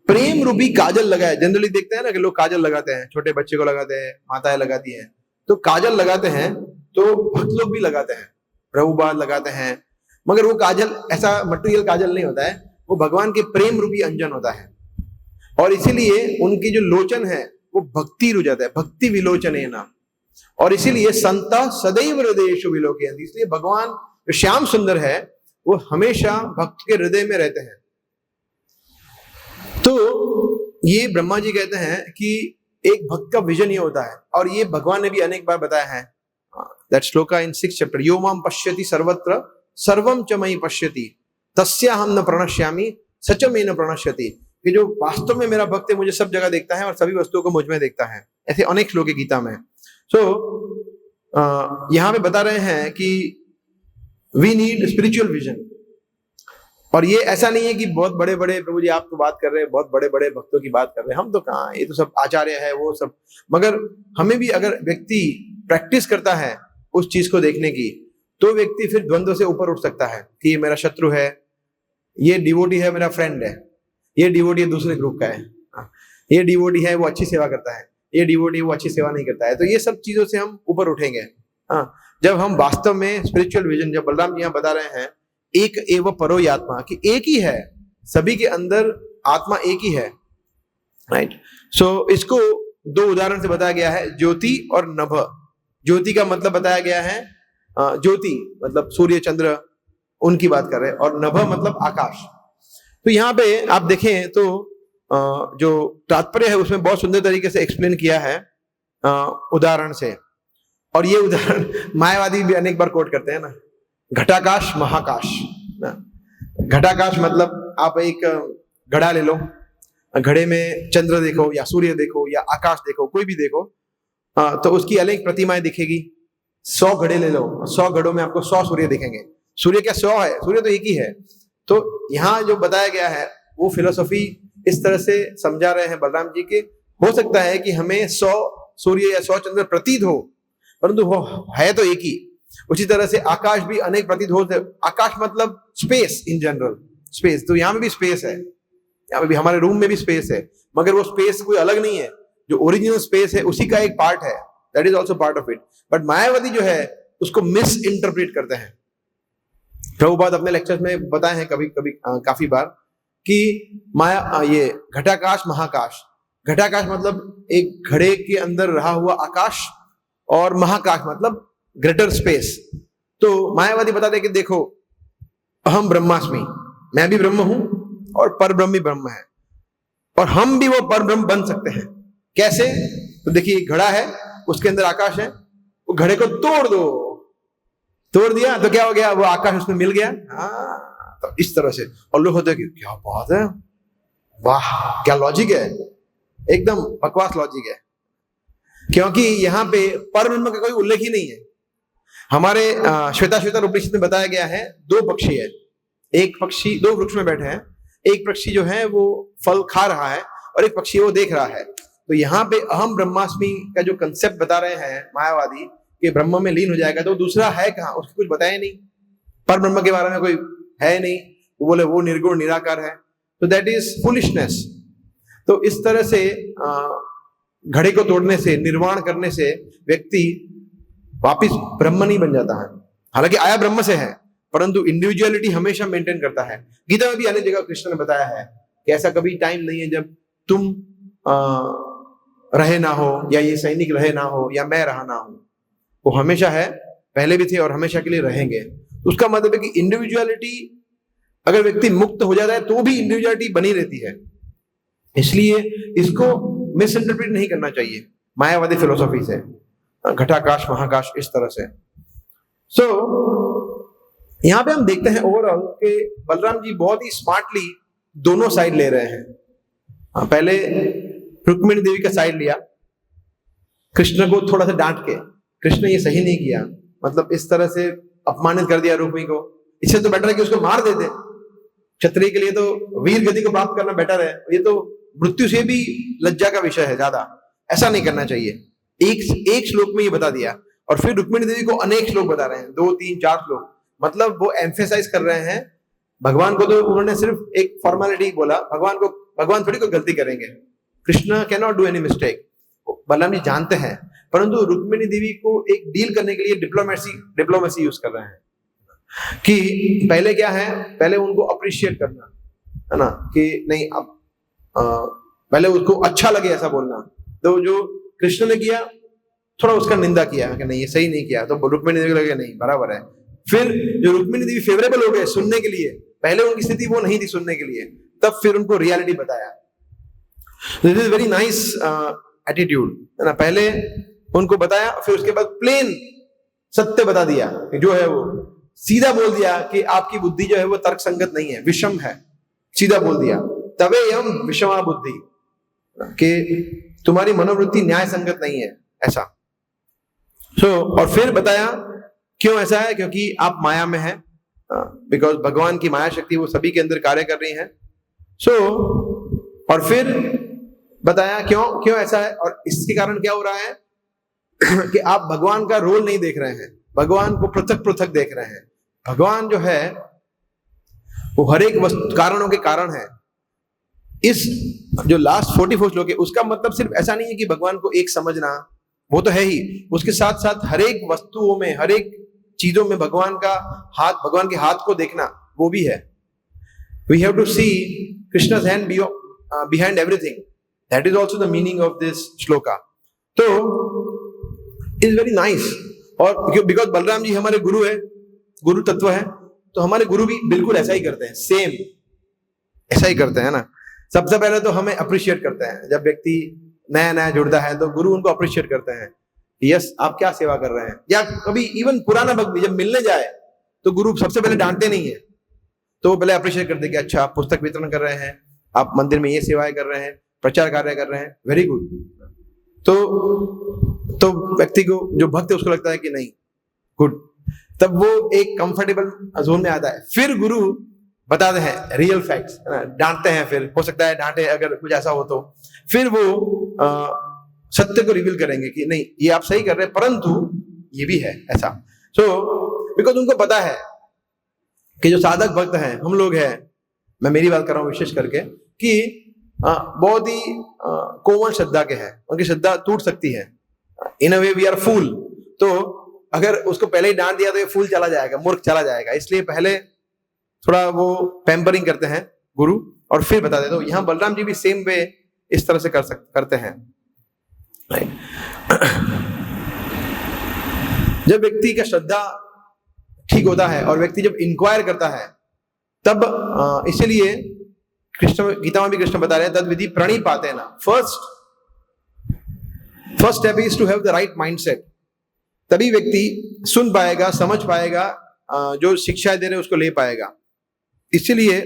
प्रेम रूपी काजल लगाए। जनरली देखते हैं ना कि लोग काजल लगाते हैं, छोटे बच्चे को लगाते हैं, माताएं लगाती हैं, तो काजल लगाते हैं, तो भक्त लोग भी लगाते हैं, प्रभुपाद लगाते हैं, मगर वो काजल ऐसा मटेरियल काजल नहीं होता है, वो भगवान के प्रेम रूपी अंजन होता है। और इसीलिए उनकी जो लोचन है वो भक्ति हो जाता है, भक्ति विलोचनेन। और इसीलिए संता सदैव हृदयेषु विलोकयन्ति, इसलिए भगवान जो श्याम सुंदर है वो हमेशा भक्त के हृदय में रहते हैं। तो ये ब्रह्मा जी कहते हैं कि एक भक्त का विजन ये होता है, और ये भगवान ने भी अनेक बार बताया है। That shloka in 6th chapter, यो माम पश्यति सर्वत्र सर्वम च मयि पश्यति तस्याहं न प्रणश्यामि सच मे न प्रणश्यति, कि जो वास्तव में मेरा भक्त है मुझे सब जगह देखता है और सभी वस्तुओं को मुझ में देखता है। ऐसे अनेक श्लोक है गीता में। सो यहाँ पे बता रहे हैं कि वी नीड स्पिरिचुअल विजन। और ये ऐसा नहीं है कि बहुत बड़े बड़े, प्रभु जी आप तो बात कर रहे हैं बहुत बड़े बड़े भक्तों की बात कर रहे हैं, हम तो कहाँ, ये तो सब आचार्य है वो सब। मगर हमें भी अगर व्यक्ति प्रैक्टिस करता है उस चीज को देखने की, तो व्यक्ति फिर द्वंद्व से ऊपर उठ सकता है कि ये मेरा शत्रु है, ये डिवोटी है मेरा फ्रेंड है, ये डिवोटी दूसरे ग्रुप का है, ये डिवोटी है वो अच्छी सेवा करता है, ये डिवोटी वो अच्छी सेवा नहीं करता है। तो ये सब चीजों से हम ऊपर उठेंगे जब हम वास्तव में स्पिरिचुअल विजन, जब बलराम जी यहाँ बता रहे हैं एक एव परो आत्मा, कि एक ही है, सभी के अंदर आत्मा एक ही है, राइट। सो इसको दो उदाहरण से बताया गया है, ज्योति और नभ। ज्योति का मतलब बताया गया है, ज्योति मतलब सूर्य चंद्र उनकी बात कर रहे हैं, और नभ मतलब आकाश। तो यहाँ पे आप देखें तो जो तात्पर्य है उसमें बहुत सुंदर तरीके से एक्सप्लेन किया है उदाहरण से। और ये उदाहरण मायावादी भी अनेक बार कोट करते हैं ना, घटाकाश महाकाश। घटाकाश मतलब आप एक घड़ा ले लो, घड़े में चंद्र देखो या सूर्य देखो या आकाश देखो, कोई भी देखो, तो उसकी अनेक प्रतिमाएं दिखेगी। 100 घड़े ले लो, 100 घड़ों में आपको 100 सूर्य दिखेंगे। सूर्य क्या 100 है? सूर्य तो एक ही है। तो यहाँ जो बताया गया है वो फिलोसॉफी इस तरह से समझा रहे हैं बलराम जी के, हो सकता है कि हमें 100 सूर्य या 100 चंद्र प्रतीत हो, परंतु वो है तो एक ही। उसी तरह से आकाश भी अनेक प्रतीत हो, आकाश मतलब स्पेस इन जनरल, स्पेस। तो यहाँ में भी स्पेस है, यहाँ पे भी हमारे रूम में भी स्पेस है, मगर वो स्पेस कोई अलग नहीं है, जो ओरिजिनल स्पेस है उसी का एक पार्ट है, that is also part of it. But मायावादी जो है उसको मिस इंटरप्रेट करते हैं। प्रभुपाद अपने लेक्चर्स में बताए हैं कभी कभी काफी बार कि माया ये घटाकाश महाकाश, घटाकाश मतलब एक घड़े के अंदर रहा हुआ आकाश, और महाकाश मतलब ग्रेटर स्पेस। तो मायावादी बताते हैं कि देखो अहम ब्रह्मास्मि, मैं भी ब्रह्म हूं और परब्रह्म भी ब्रह्म है, और हम भी वो परब्रह्म बन सकते हैं। कैसे? तो देखिए घड़ा है, उसके अंदर आकाश है, वो घड़े को तोड़ दो, तोड़ दिया तो क्या हो गया? वो आकाश उसमें मिल गया। हाँ, तो इस तरह से। और लोग होते हैं कि क्या बात है, वाह क्या लॉजिक है, एकदम बकवास लॉजिक है, क्योंकि यहाँ पे परब्रह्म का कोई उल्लेख ही नहीं है। हमारे श्वेताश्वेतर उपनिषद में बताया गया है 2 पक्षी है, एक पक्षी 2 वृक्ष में बैठे हैं, एक पक्षी जो है वो फल खा रहा है और एक पक्षी वो देख रहा है। तो यहाँ पे अहम ब्रह्मास्मि का जो कंसेप्ट बता रहे हैं मायावादी कि ब्रह्म में लीन हो जाएगा, तो दूसरा है कहाँ? उसको कुछ बताया नहीं, पर ब्रह्म के बारे में कोई है नहीं, वो बोले वो निर्गुण निराकार है, तो दैट इज फुलिशनेस। तो इस तरह से घड़े को तोड़ने से, निर्वाण करने से व्यक्ति वापिस ब्रह्म नहीं बन जाता है। हालांकि आया ब्रह्म से है, परंतु इंडिविजुअलिटी हमेशा मेंटेन करता है। गीता में भी अनेक जगह कृष्ण ने बताया है कि ऐसा कभी टाइम नहीं है जब तुम रहे ना हो, या ये सैनिक रहे ना हो, या मैं रहा ना हो। वो हमेशा है, पहले भी थे और हमेशा के लिए रहेंगे। तो उसका मतलब है कि इंडिविजुअलिटी, अगर व्यक्ति मुक्त हो जाता है तो भी इंडिविजुअलिटी बनी रहती है। इसलिए इसको मिस इंटरप्रेट नहीं करना चाहिए मायावादी फिलोसॉफी से, घटाकाश महाकाश इस तरह से। सो यहाँ पे हम देखते हैं ओवरऑल कि बलराम जी बहुत ही स्मार्टली दोनों साइड ले रहे हैं। पहले रुक्मिणी देवी का साइड लिया, कृष्ण को थोड़ा सा डांट के, कृष्ण ये सही नहीं किया, मतलब इस तरह से अपमानित कर दिया रुक्मिणी को, इससे तो बेटर है कि उसको मार देते। क्षत्रिय के लिए तो वीर गति को प्राप्त करना बेटर है, ये तो मृत्यु से भी लज्जा का विषय है ज्यादा, ऐसा नहीं करना चाहिए। एक श्लोक में ये बता दिया, और फिर रुक्मिणी देवी को अनेक श्लोक बता रहे हैं, 2, 3, 4 श्लोक, मतलब वो एम्फेसाइज कर रहे हैं। भगवान को तो उन्होंने सिर्फ एक फॉर्मेलिटी बोला, भगवान थोड़ी कोई गलती करेंगे, Krishna can not do any mistake, Balram ji जानते हैं, परंतु रुक्मिणी देवी को एक डील करने के लिए डिप्लोमेसी यूज कर रहे हैं। कि पहले क्या है, पहले उनको अप्रिशिएट करना है ना, कि नहीं अब पहले उसको अच्छा लगे ऐसा बोलना, तो जो कृष्ण ने किया थोड़ा उसका निंदा किया कि नहीं ये सही नहीं किया, तो रुक्मिणी देवी लगे नहीं बराबर है। फिर जो रुक्मिणी देवी फेवरेबल हो गए सुनने के लिए, पहले उनकी स्थिति वो नहीं थी सुनने के लिए, तब फिर उनको रियलिटी बताया। This is very nice attitude, है ना। पहले उनको बताया, फिर उसके बाद प्लेन सत्य बता दिया कि जो है वो सीधा बोल दिया कि आपकी बुद्धि जो है वो तर्क संगत नहीं है, विषम है, सीधा बोल दिया। तबे यम विषमा बुद्धि, कि तुम्हारी मनोवृत्ति न्याय संगत नहीं है, ऐसा। और फिर बताया क्यों ऐसा है, क्योंकि आप माया में हैं, बिकॉज भगवान की माया शक्ति वो सभी के अंदर कार्य कर रही है। और फिर बताया क्यों ऐसा है, और इसके कारण क्या हो रहा है कि आप भगवान का रोल नहीं देख रहे हैं, भगवान को पृथक पृथक देख रहे हैं। भगवान जो है वो हर एक कारणों के कारण है। इस जो लास्ट 44 श्लोक है उसका मतलब सिर्फ ऐसा नहीं है कि भगवान को एक समझना, वो तो है ही, उसके साथ साथ हर एक वस्तुओं में, हर एक चीजों में भगवान का हाथ, भगवान के हाथ को देखना, वो भी है। We have to see Krishna's hand behind everything. That is also the meaning of this shloka. तो इज वेरी नाइस। और बिकॉज बलराम जी हमारे गुरु है, गुरु तत्व है, तो हमारे गुरु भी बिल्कुल ऐसा ही करते हैं, सेम ऐसा ही करते हैं ना। सबसे पहले तो हमें अप्रिशिएट करते हैं, जब व्यक्ति नया नया जुड़ता है तो गुरु उनको अप्रिशिएट करते हैं, यस आप क्या सेवा कर रहे हैं। या कभी इवन पुराना भक्त भी जब मिलने जाए तो गुरु सबसे पहले डांटते नहीं है, तो वो पहले अप्रिशिएट करते हैं कि अच्छा आप पुस्तक वितरण कर रहे हैं, आप मंदिर में ये सेवाएं कर रहे हैं, प्रचार कार्य कर रहे हैं, वेरी गुड। तो व्यक्ति को, जो भक्त है उसको लगता है कि नहीं गुड, तब वो एक कंफर्टेबल जोन में आता है। फिर गुरु बताते हैं रियल फैक्ट्स, डांटते हैं, फिर हो सकता है डांटे अगर कुछ ऐसा हो तो, फिर वो सत्य को रिवील करेंगे कि नहीं ये आप सही कर रहे हैं, परंतु ये भी है ऐसा। बिकॉज उनको पता है कि जो साधक भक्त हैं, हम लोग हैं, मैं मेरी बात कर रहा हूं विशेष करके, कि बहुत ही कोमल श्रद्धा के हैं, उनकी श्रद्धा टूट सकती है। इन अ वे वी आर फूल, तो अगर उसको पहले ही डांट दिया तो ये फूल चला जाएगा, मूर्ख चला जाएगा, इसलिए पहले थोड़ा वो पैम्परिंग करते हैं गुरु, और फिर बता देते। तो यहाँ बलराम जी भी सेम वे इस तरह से करते हैं। जब व्यक्ति का श्रद्धा ठीक होता है और व्यक्ति जब इंक्वायर करता है, तब इसीलिए कृष्ण गीता में भी कृष्ण बता रहे हैं तद विधि प्रणिपाते ना। First step is to have the right mindset. तभी व्यक्ति सुन पाएगा, समझ पाएगा, जो शिक्षा दे रहे हैं उसको ले पाएगा। इसीलिए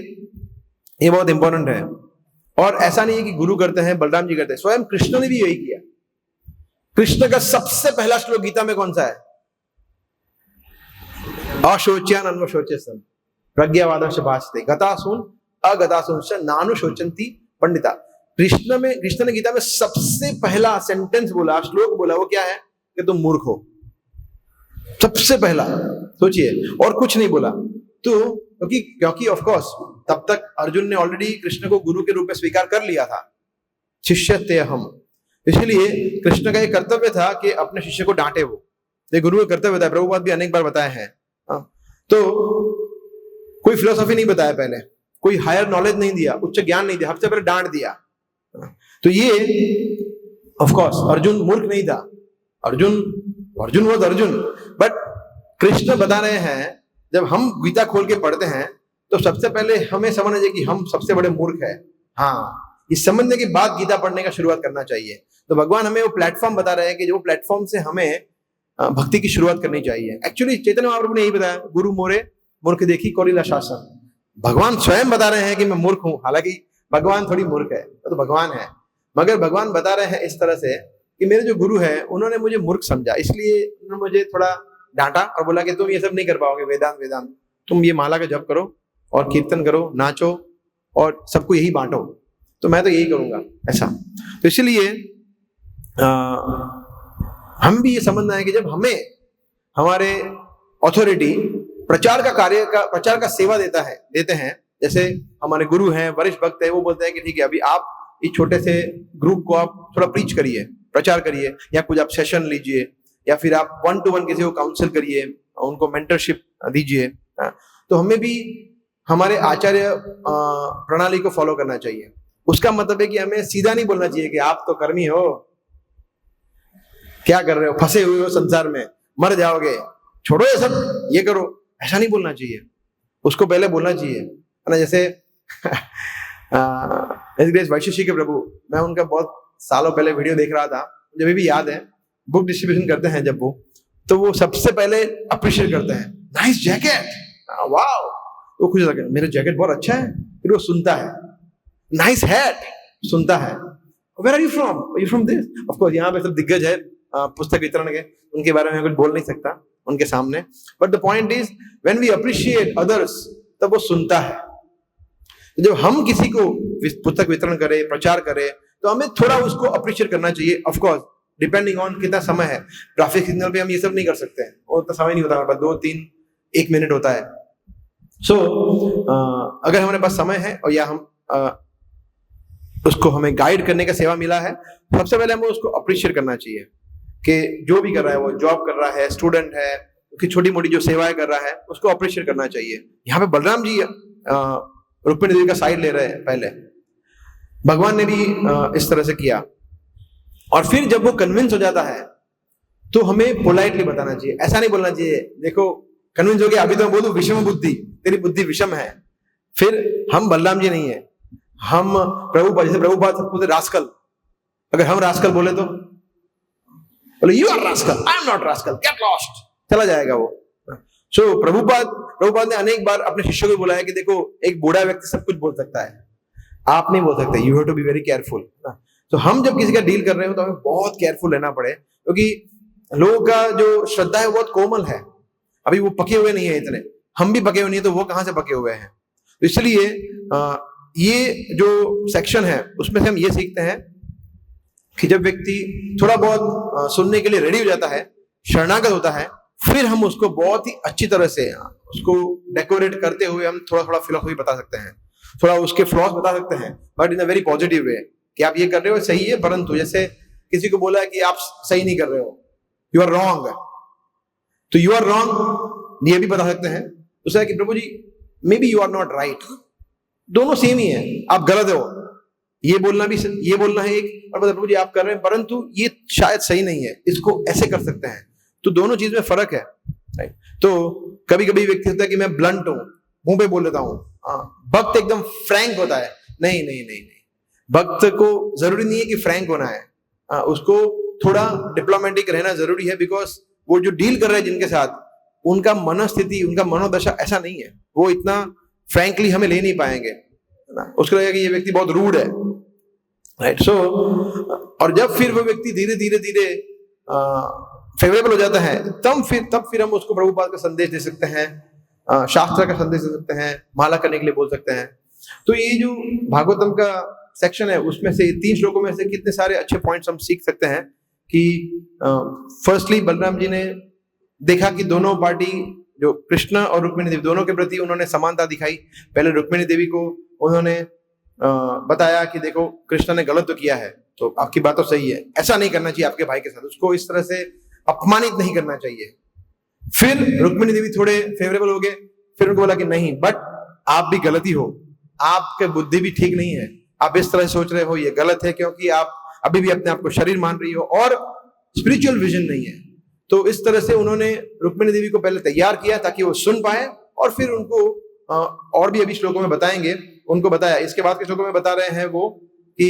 ये बहुत इंपॉर्टेंट है। और ऐसा नहीं है कि गुरु करते हैं, बलराम जी करते हैं, स्वयं कृष्ण ने भी यही किया। कृष्ण का सबसे पहला श्लोक गीता में कौन सा है? अशोच्यान अन्वशोचस्यन् प्रज्ञावादंश भाषते गतासून अगतासूंश्च नानुशोचन्ति पंडिता। कृष्ण ने गीता में सबसे पहला सेंटेंस बोला, श्लोक बोला, वो क्या है? कि तुम मूर्ख हो। सबसे पहला, सोचिए, और कुछ नहीं बोला। तो क्योंकि ऑफ कोर्स तब तक अर्जुन ने ऑलरेडी कृष्ण को गुरु के रूप में स्वीकार कर लिया था, शिष्य थे हम। इसलिए कृष्ण का एक कर्तव्य था कि अपने शिष्य को डांटे। वो ये गुरु का कर्तव्य था, प्रभुपाद भी अनेक बार बताए हैं। तो कोई फिलोसॉफी नहीं बताया पहले, कोई हायर नॉलेज नहीं दिया, उच्च ज्ञान नहीं दिया, सबसे पहले डांट दिया। तो ये ऑफ कोर्स अर्जुन मूर्ख नहीं था, अर्जुन वॉज अर्जुन। बट कृष्ण बता रहे हैं, जब हम गीता खोल के पढ़ते हैं तो सबसे पहले हमें समझना चाहिए कि हम सबसे बड़े मूर्ख हैं। हाँ, इस समझने के बाद गीता पढ़ने का शुरुआत करना चाहिए। तो भगवान हमें वो प्लेटफॉर्म बता रहे हैं कि जो प्लेटफॉर्म से हमें भक्ति की शुरुआत करनी चाहिए। एक्चुअली चैतन्य महाप्रभु ने यही बताया, गुरु मोरे मूर्ख देखी कौटिल्य शासन। भगवान स्वयं बता रहे हैं कि मैं मूर्ख हूं, हालांकि भगवान थोड़ी मूर्ख है, तो भगवान है, मगर भगवान बता रहे हैं इस तरह से कि मेरे जो गुरु है उन्होंने मुझे मूर्ख समझा, इसलिए उन्होंने मुझे थोड़ा डांटा और बोला कि तुम ये सब नहीं कर पाओगे, वेदांत तुम ये माला का जप करो और कीर्तन करो, नाचो और सबको यही बांटो। तो मैं तो यही करूंगा ऐसा। तो इसलिए हम भी ये समझना है कि जब हमें हमारे अथॉरिटी प्रचार का सेवा देते हैं, जैसे हमारे गुरु हैं, वरिष्ठ भक्त है, वो बोलते हैं कि ठीक है अभी आप इस छोटे से ग्रुप को आप थोड़ा प्रीच करिए, प्रचार करिए, या कुछ आप सेशन लीजिए, या फिर आप 1-to-1 किसी को काउंसिल करिए, उनको मेंटरशिप दीजिए। तो हमें भी हमारे आचार्य प्रणाली को फॉलो करना चाहिए। उसका मतलब है कि हमें सीधा नहीं बोलना चाहिए कि आप तो कर्मी हो, क्या कर रहे हो, फंसे हुए हो संसार में, मर जाओगे, छोड़ो ये सब, ये करो, ऐसा नहीं बोलना चाहिए। उसको पहले बोलना चाहिए, है ना। जैसे वैशिष्य के प्रभु, मैं उनका बहुत सालों पहले वीडियो देख रहा था, मुझे भी याद है, बुक डिस्ट्रीब्यूशन करते हैं जब तो वो सबसे पहले अप्रिशिएट करते हैं, नाइस जैकेट, वाओ, वो खुश होता है, मेरा जैकेट बहुत अच्छा है। फिर वो सुनता है, नाइस हैट, सुनता है, where are you from, you from this. Of course यहाँ पे सब दिग्गज है पुस्तक वितरण के, उनके बारे में कुछ बोल नहीं सकता उनके सामने, but the point is when we appreciate others, तब वो सुनता है। जब हम किसी को पुस्तक वितरण करें, प्रचार करें, तो हमें थोड़ा उसको अप्रिशिएट करना चाहिए। ऑफ कोर्स डिपेंडिंग ऑन कितना समय है, ट्रैफिक सिग्नल पे हम ये सब नहीं कर सकते हैं, और तो समय नहीं होता हमारे पास, 2-3-1 मिनट होता है। सो अगर हमारे पास समय है और या हम उसको हमें गाइड करने का सेवा मिला है, सबसे पहले हमें उसको अप्रिशिएट करना चाहिए कि जो भी कर रहा है, वो जॉब कर रहा है, स्टूडेंट है, कि छोटी मोटी जो सेवाएं कर रहा है, उसको अप्रिशिएट करना चाहिए। यहाँ पे बलराम जी रुक्मिणी देवी का साइड ले रहे हैं पहले, भगवान ने भी इस तरह से किया। और फिर जब वो कन्विंस हो जाता है तो हमें पोलाइटली बताना चाहिए, ऐसा नहीं बोलना चाहिए, देखो कन्विंस हो गया, अभी तो मैं बोलूं विषम बुद्धि, तेरी बुद्धि विषम है। फिर हम बलराम जी नहीं है, हम प्रभुपाद, जैसे प्रभुपाद सब बोलते रास्कल, अगर हम रास्कल बोले तो बोले you are rascal, I am not rascal, get lost, चला जाएगा वो। सो प्रभुपाद ने अनेक बार अपने शिष्यों को बोला है कि देखो एक बूढ़ा व्यक्ति सब कुछ बोल सकता है, आप नहीं बोल सकते, you have to be very careful. तो हम जब किसी का डील कर रहे हो तो हमें बहुत केयरफुल रहना पड़े, क्योंकि लोगों का जो श्रद्धा है वो बहुत कोमल है, अभी वो पके हुए नहीं है इतने, हम भी पके हुए नहीं है, तो वो कहां से पके हुए हैं। तो इसलिए ये जो सेक्शन है उसमें से हम ये सीखते हैं कि जब व्यक्ति थोड़ा बहुत सुनने के लिए रेडी हो जाता है, शरणागत होता है, फिर हम उसको बहुत ही अच्छी तरह से उसको डेकोरेट करते हुए हम थोड़ा थोड़ा फिलॉसफी बता सकते हैं, थोड़ा उसके फ्लॉस बता सकते हैं, but in a very positive way, कि आप ये कर रहे हो सही है, परंतु जैसे किसी को बोला है कि आप सही नहीं कर रहे हो, यू आर रॉन्ग, तो यू आर रॉन्ग ये भी बता सकते हैं। दूसरा कि प्रभु जी may be you are not right, दोनों सेम ही है, आप गलत हो, ये बोलना भी, ये बोलना है एक, और प्रभु जी आप कर रहे हैं परंतु ये शायद सही नहीं है, इसको ऐसे कर सकते हैं, तो दोनों चीज में फर्क है, राइट। तो कभी कभी व्यक्ति होता है कि मैं ब्लंट हूं, मुंह पे बोल देता हूं, भक्त एकदम फ्रैंक होता है, नहीं नहीं नहीं नहीं, भक्त को जरूरी नहीं है कि फ्रैंक होना है, उसको थोड़ा डिप्लोमेटिक रहना जरूरी है, बिकॉज वो जो डील कर रहे हैं जिनके साथ, उनका मनस्थिति, उनका मनोदशा ऐसा नहीं है, वो इतना फ्रैंकली हमें ले नहीं पाएंगे, उसको लगेगा कि ये व्यक्ति बहुत रूड है, राइट। सो और जब फिर वो व्यक्ति धीरे धीरे धीरे फेवरेबल हो जाता है, तब फिर हम उसको प्रभुपाद का संदेश दे सकते हैं, शास्त्र का संदेश दे सकते हैं, माला करने के लिए बोल सकते हैं। तो ये जो भागवतम का सेक्शन है उसमें से 3 श्लोकों में से कितने सारे अच्छे पॉइंट्स हम सीख सकते हैं कि फर्स्टली बलराम जी ने देखा कि दोनों पार्टी, जो कृष्ण और रुक्मिणी देवी, दोनों के प्रति उन्होंने समानता दिखाई। पहले रुक्मिणी देवी को उन्होंने बताया कि देखो कृष्ण ने गलत तो किया है, तो आपकी बात तो सही है, ऐसा नहीं करना चाहिए आपके भाई के साथ, उसको इस तरह से अपमानित नहीं करना चाहिए। फिर रुक्मिणी देवी थोड़े फेवरेबल हो गए, फिर उनको बोला कि नहीं, बट आप भी गलती हो, आपके बुद्धि भी ठीक नहीं है, आप इस तरह सोच रहे हो, ये गलत है, क्योंकि आप अभी भी अपने आप को शरीर मान रही हो और स्पिरिचुअल विजन नहीं है। तो इस तरह से उन्होंने रुक्मिणी देवी को पहले तैयार किया ताकि वो सुन पाए, और फिर उनको और भी अभी श्लोकों में बताएंगे, उनको बताया। इसके बाद के श्लोकों में बता रहे हैं वो कि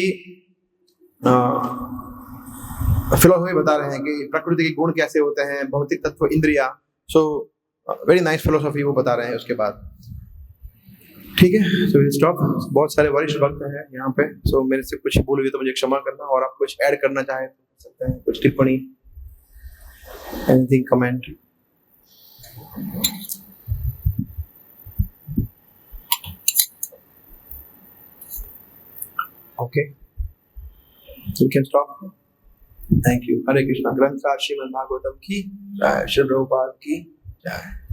फिलोसफी बता रहे हैं कि प्रकृति के गुण कैसे होते हैं, भौतिक तत्व, इंद्रिया। सो वेरी नाइस फिलोसफी वो बता रहे हैं उसके बाद। ठीक है, सो विल स्टॉप। बहुत सारे वरिष्ठ भक्त हैं यहाँ पे, सो मेरे से कुछ भूल हुई तो मुझे क्षमा करना, और आप कुछ ऐड करना चाहें तो कर सकते हैं, कुछ टिप्पणी, anything, comment. Okay, we can stop. Thank you. हरे कृष्णा। ग्रंथ श्रीमद् भागवतम की जय, श्री प्रभुपाद की जय।